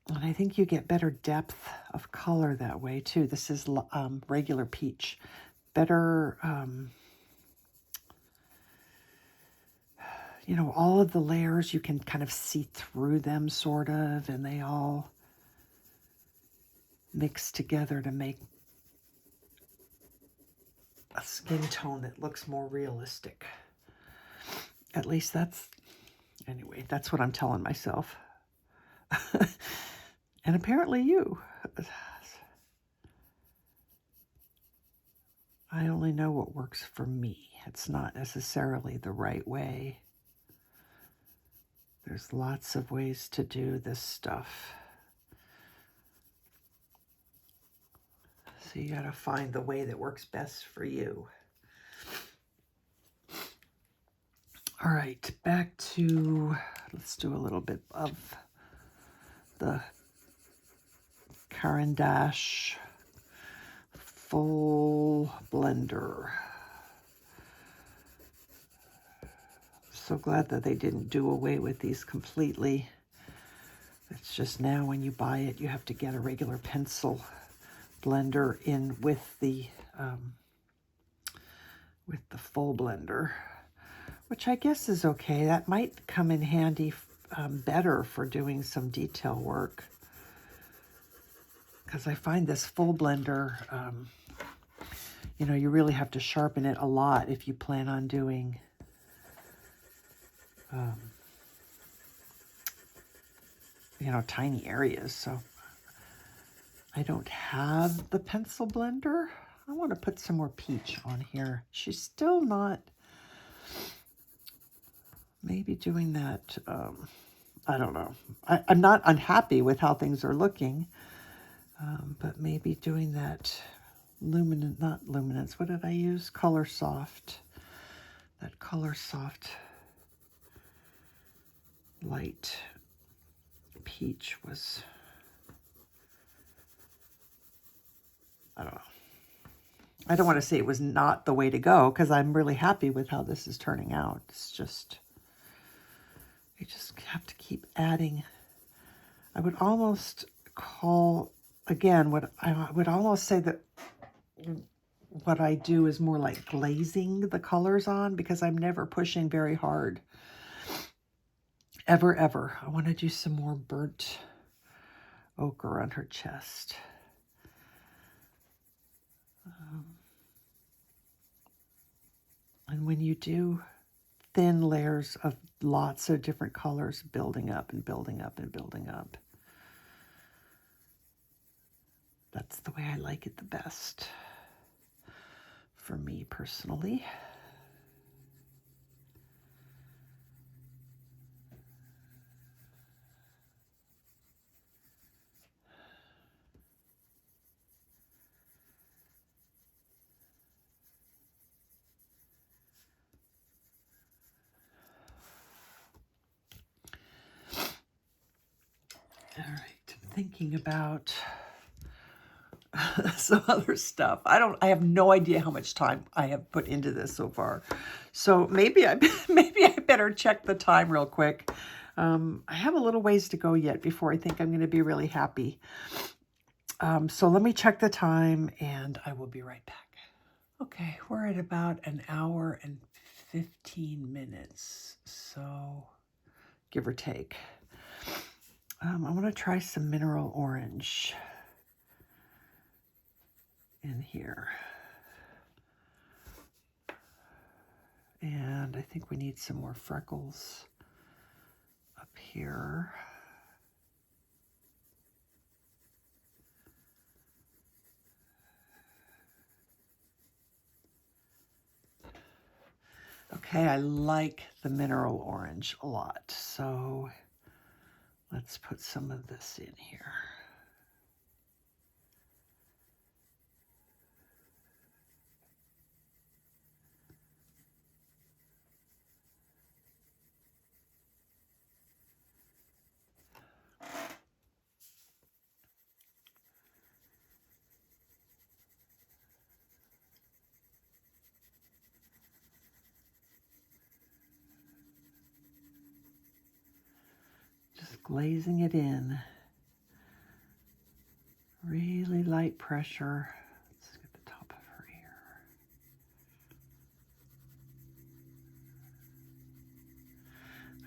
And I think you get better depth of color that way too. This is regular peach. Better, you know, all of the layers, you can kind of see through them sort of, and they all mix together to make a skin tone that looks more realistic. At least anyway, that's what I'm telling myself. And apparently you. I only know what works for me. It's not necessarily the right way. There's lots of ways to do this stuff. So you gotta find the way that works best for you. All right, back to, let's do a little bit of the Caran d'Ache full blender. So glad that they didn't do away with these completely. It's just now when you buy it, you have to get a regular pencil blender in with the full blender, which I guess is okay. That might come in handy better for doing some detail work, because I find this full blender, you know, you really have to sharpen it a lot if you plan on doing you know, tiny areas. So I don't have the pencil blender. I want to put some more peach on here. She's still not maybe doing that. I don't know. I'm not unhappy with how things are looking, but maybe doing that not luminance. What did I use? Coloursoft. That Coloursoft light peach was, I don't know. I don't want to say it was not the way to go, because I'm really happy with how this is turning out. It's just, you just have to keep adding. I would almost call, again, what I would almost say that what I do is more like glazing the colors on, because I'm never pushing very hard. Ever. I want to do some more burnt ochre on her chest. And when you do thin layers of lots of different colors building up and building up and building up, that's the way I like it the best, for me personally. All right, I'm thinking about some other stuff. I have no idea how much time I have put into this so far. So maybe I better check the time real quick. I have a little ways to go yet before I think I'm going to be really happy. So let me check the time and I will be right back. Okay, we're at about an hour and 15 minutes. So give or take. I want to try some mineral orange in here. And I think we need some more freckles up here. Okay, I like the mineral orange a lot, so let's put some of this in here. Just glazing it in. Really light pressure. Let's get the top of her ear.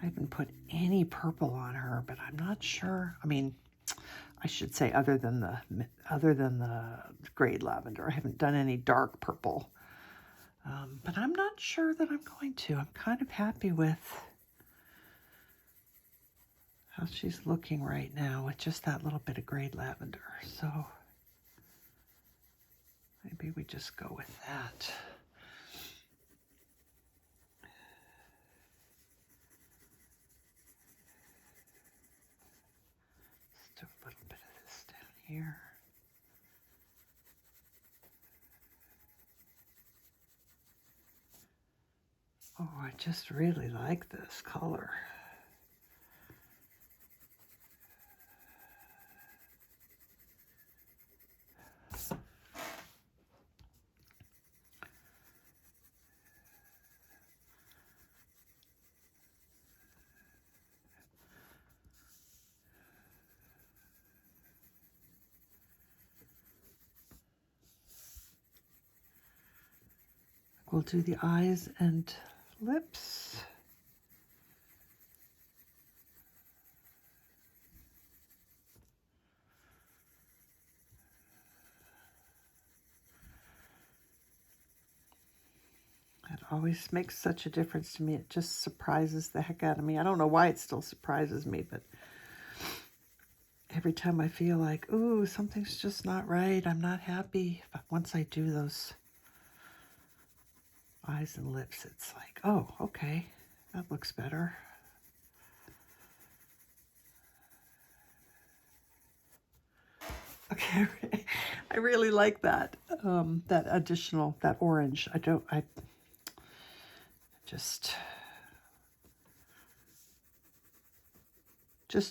I haven't put any purple on her, but I'm not sure. I mean, I should say other than the grade lavender. I haven't done any dark purple. But I'm not sure that I'm going to. I'm kind of happy with how she's looking right now with just that little bit of grade lavender. So maybe we just go with that. Just do a little bit of this down here. Oh, I just really like this color. We'll do the eyes and lips. It always makes such a difference to me. It just surprises the heck out of me. I don't know why it still surprises me, but every time I feel like, ooh, something's just not right, I'm not happy, but once I do those eyes and lips, it's like, oh, okay, that looks better. Okay, I really like that, that additional, that orange. I just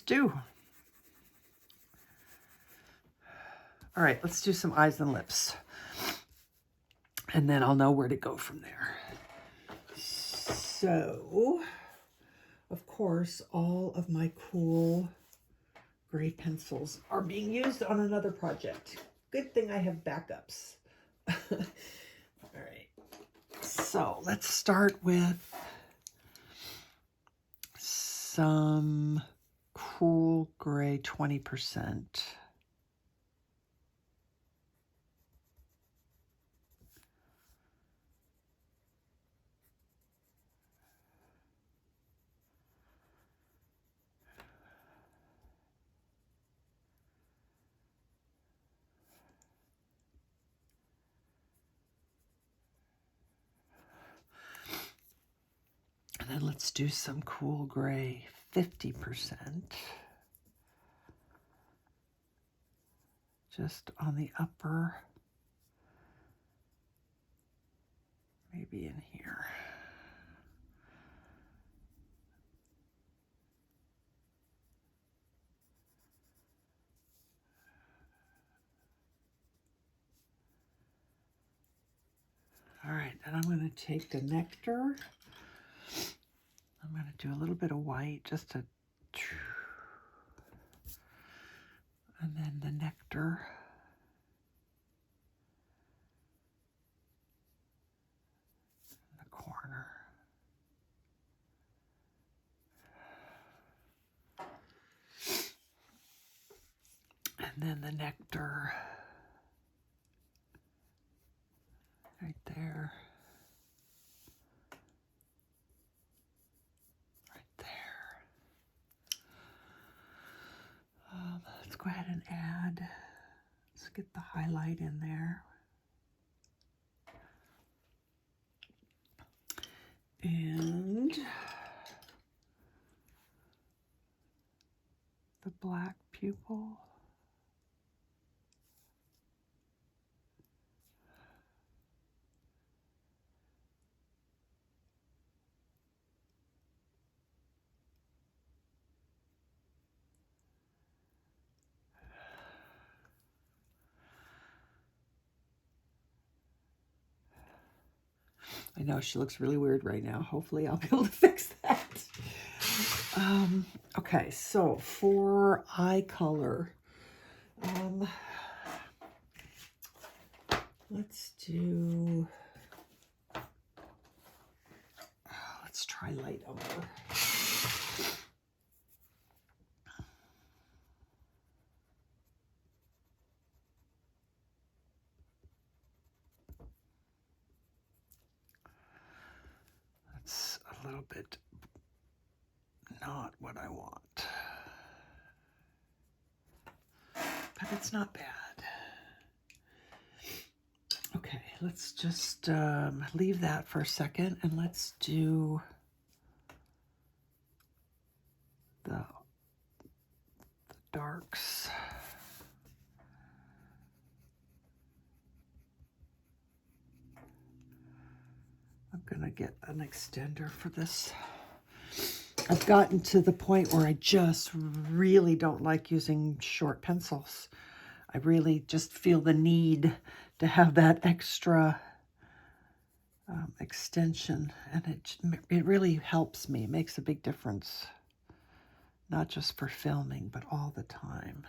do. All right, let's do some eyes and lips. And then I'll know where to go from there. So, of course, all of my cool gray pencils are being used on another project. Good thing I have backups. All right, so let's start with some cool gray 20%. And then let's do some cool gray 50%. Just on the upper, maybe in here. All right, then I'm going to take the Nectar. I'm going to do a little bit of white, just to, and then the Nectar. In the corner. And then the Nectar right there. Let's go ahead and add, let's get the highlight in there. And the black pupil. I know she looks really weird right now. Hopefully I'll be able to fix that. Okay, so for eye color, let's do, let's try light umber. That's a little bit not what I want, but it's not bad. Okay, let's just leave that for a second, and let's do the darks. I'm gonna get an extender for this. I've gotten to the point where I just really don't like using short pencils. I really just feel the need to have that extra extension, and it really helps me. It makes a big difference, not just for filming, but all the time.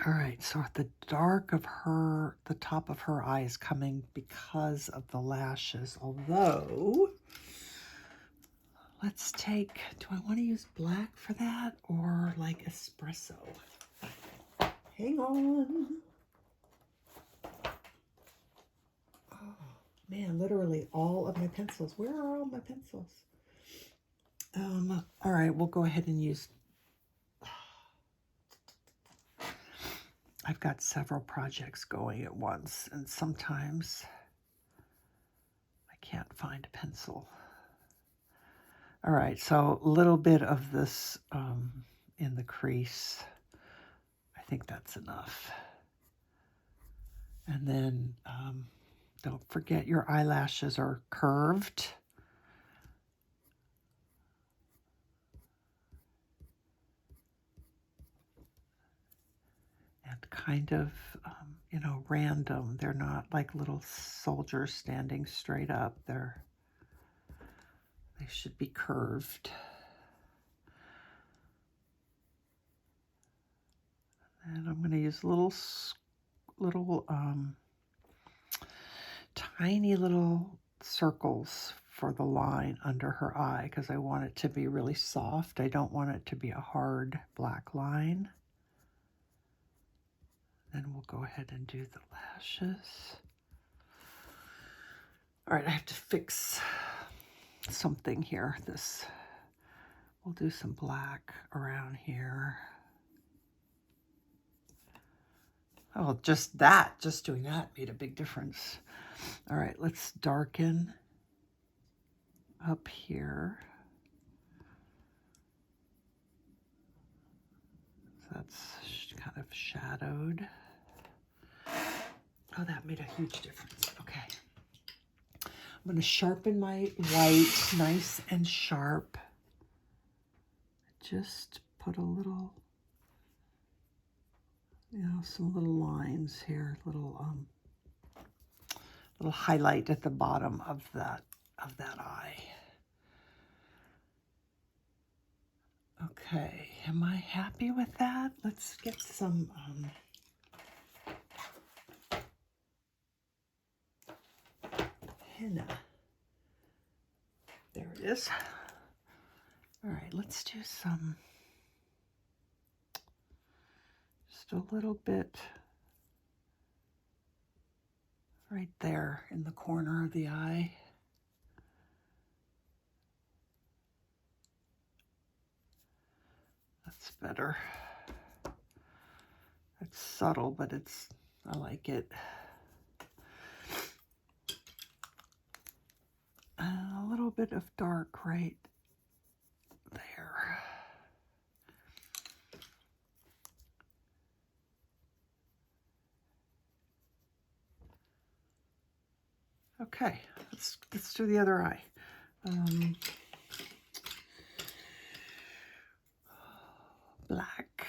All right, so the dark of her, the top of her eye is coming because of the lashes, although let's take, do I want to use black for that or like espresso? Hang on. Oh man, literally all of my pencils. Where are all my pencils? All right, we'll go ahead and use, I've got several projects going at once, and sometimes I can't find a pencil. All right, so a little bit of this in the crease. I think that's enough. And then don't forget your eyelashes are curved. And kind of, you know, random. They're not like little soldiers standing straight up. They should be curved. And I'm going to use little tiny little circles for the line under her eye because I want it to be really soft. I don't want it to be a hard black line. Then we'll go ahead and do the lashes. All right, I have to fix something here. We'll do some black around here. Oh, just doing that made a big difference. All right, let's darken up here. So that's kind of shadowed. Oh, that made a huge difference. Okay. I'm going to sharpen my white nice and sharp. Just put a little, you know, some little lines here, little highlight at the bottom of that eye. Okay, am I happy with that? Let's get some henna. There it is. All right, let's do some, just a little bit right there in the corner of the eye. That's better. It's subtle, but I like it. And a little bit of dark right there. Okay, let's do the other eye. Black.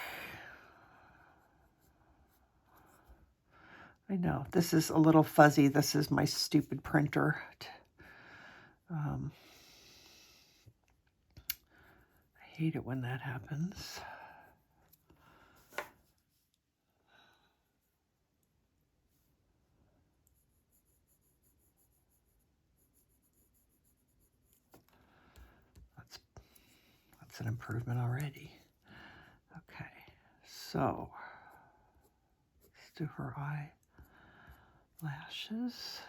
I know, this is a little fuzzy. This is my stupid printer. I hate it when that happens. That's an improvement already. Okay, so let's do her eyelashes.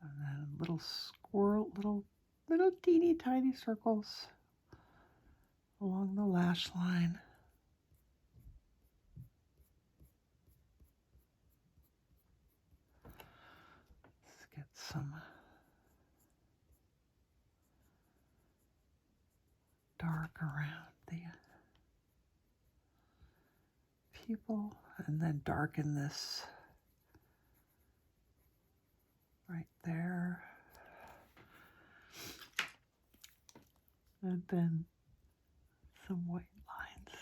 And then little squirrel, little teeny tiny circles along the lash line. Let's get some dark around the pupil, and then darken this right there. And then some white lines.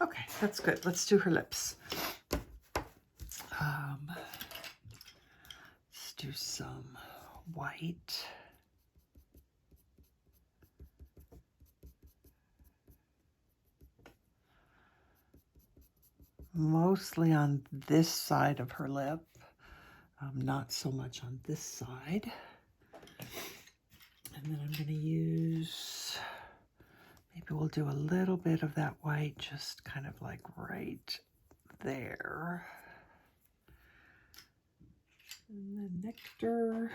Okay, that's good. Let's do her lips. Let's do some white. Mostly on this side of her lip, not so much on this side. And then I'm going to use, maybe we'll do a little bit of that white, just kind of like right there. And then Nectar.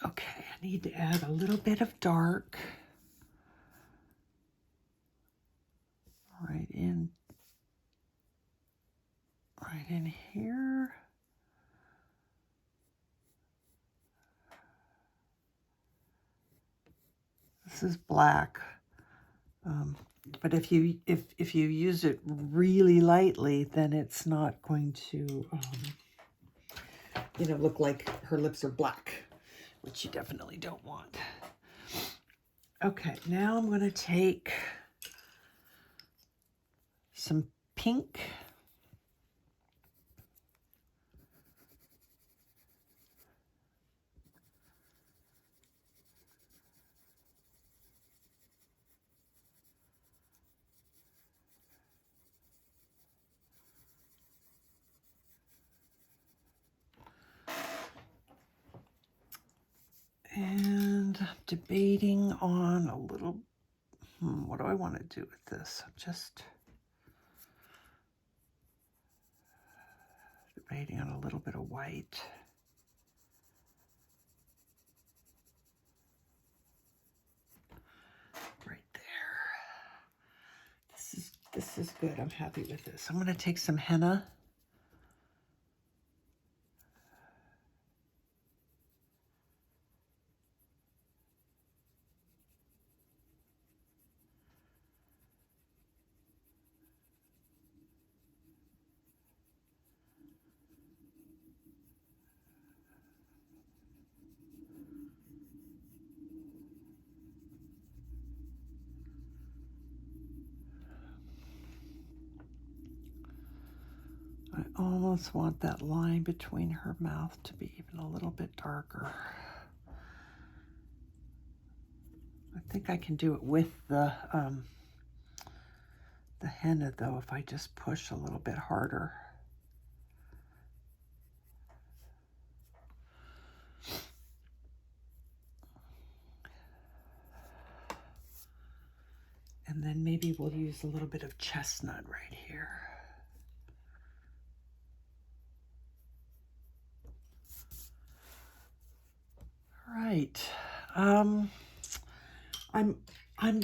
Okay, I need to add a little bit of dark right in here. This is black, but if you use it really lightly, then it's not going to look like her lips are black, which you definitely don't want. Okay, now I'm going to take some pink. And I'm debating on a little, what do I want to do with this? I'm just debating on a little bit of white. Right there. This is good. I'm happy with this. I'm going to take some henna. I almost want that line between her mouth to be even a little bit darker. I think I can do it with the henna, though, if I just push a little bit harder. And then maybe we'll use a little bit of chestnut right here. All right. I'm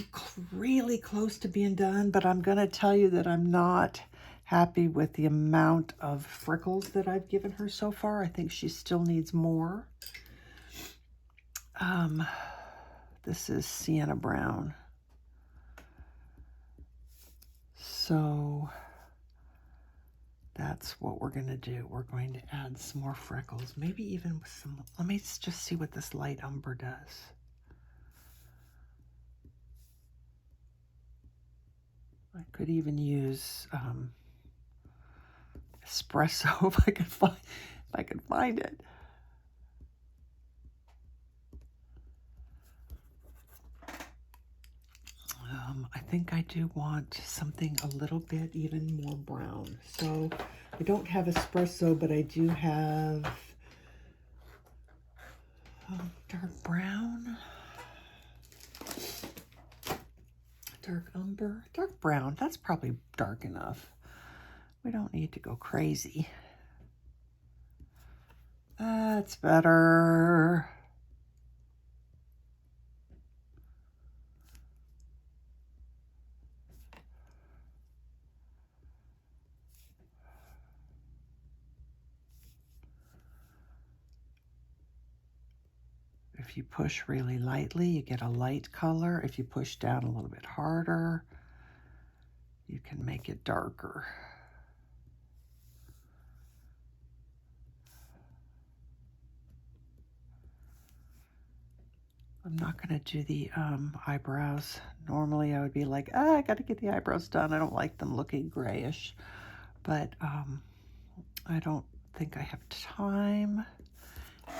really close to being done, but I'm going to tell you that I'm not happy with the amount of freckles that I've given her so far. I think she still needs more. This is Sienna Brown. So that's what we're going to do. We're going to add some more freckles, maybe even with some, let me just see what this light umber does. I could even use espresso if I could find it. I think I do want something a little bit even more brown. So I don't have espresso, but I do have dark brown, dark umber, dark brown. That's probably dark enough. We don't need to go crazy. That's better. If you push really lightly, you get a light color. If you push down a little bit harder, you can make it darker. I'm not going to do the eyebrows. Normally I would be like, I got to get the eyebrows done. I don't like them looking grayish, but I don't think I have time.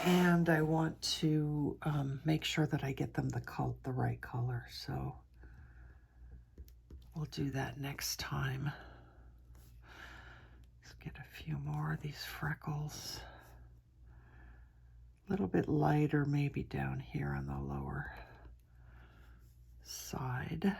And I want to make sure that I get them the right color. So we'll do that next time. Let's get a few more of these freckles. A little bit lighter maybe down here on the lower side.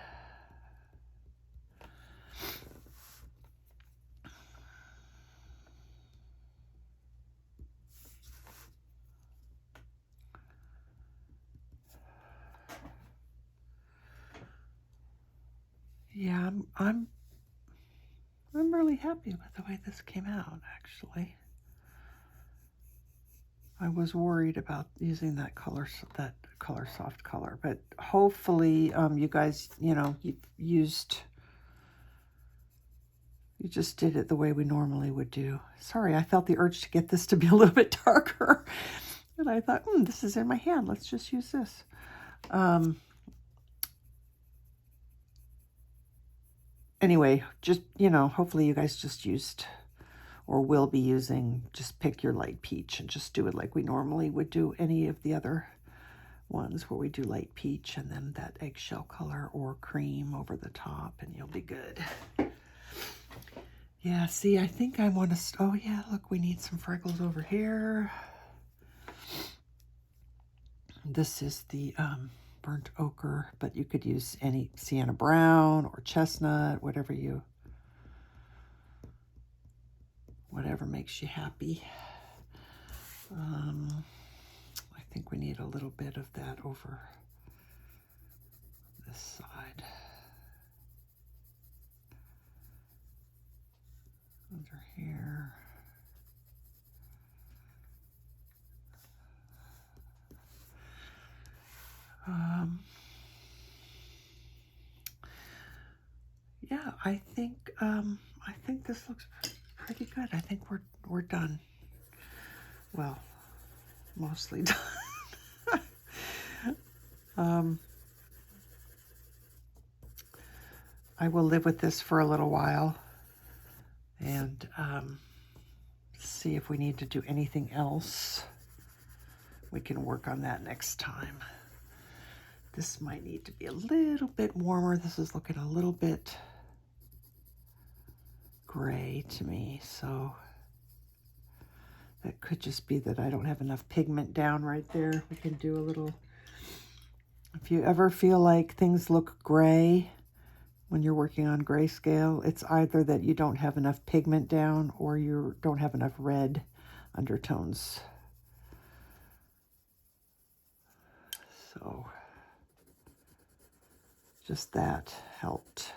Yeah, I'm really happy with the way this came out, actually. I was worried about using that Coloursoft color, but hopefully you guys, you just did it the way we normally would do. Sorry, I felt the urge to get this to be a little bit darker. And I thought, this is in my hand. Let's just use this. Anyway, just, hopefully you guys just used or will be using, just pick your light peach and just do it like we normally would do any of the other ones where we do light peach and then that eggshell color or cream over the top, and you'll be good. Yeah, see, I think I want to, oh yeah, look, we need some freckles over here. This is the burnt ochre, but you could use any Sienna Brown or Chestnut, whatever makes you happy. I think we need a little bit of that over this side. Under here. Yeah, I think this looks pretty good. I think we're done. Well, mostly done. I will live with this for a little while and see if we need to do anything else. We can work on that next time. This might need to be a little bit warmer. This is looking a little bit gray to me, so that could just be that I don't have enough pigment down right there. We can do a little, if you ever feel like things look gray when you're working on grayscale, it's either that you don't have enough pigment down or you don't have enough red undertones. So just that helped.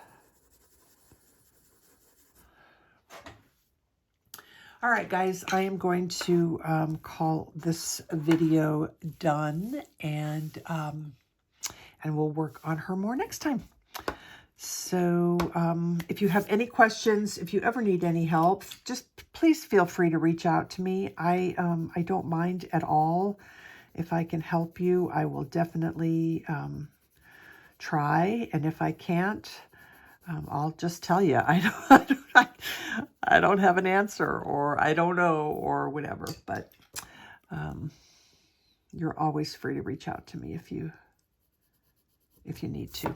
All right, guys, I am going to call this video done, and we'll work on her more next time. So if you have any questions, if you ever need any help, just please feel free to reach out to me. I don't mind at all. If I can help you, I will definitely try. And if I can't, I'll just tell you, I don't have an answer, or I don't know, or whatever. But you're always free to reach out to me if you need to.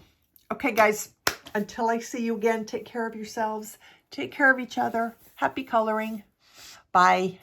Okay, guys, until I see you again, take care of yourselves. Take care of each other. Happy coloring. Bye.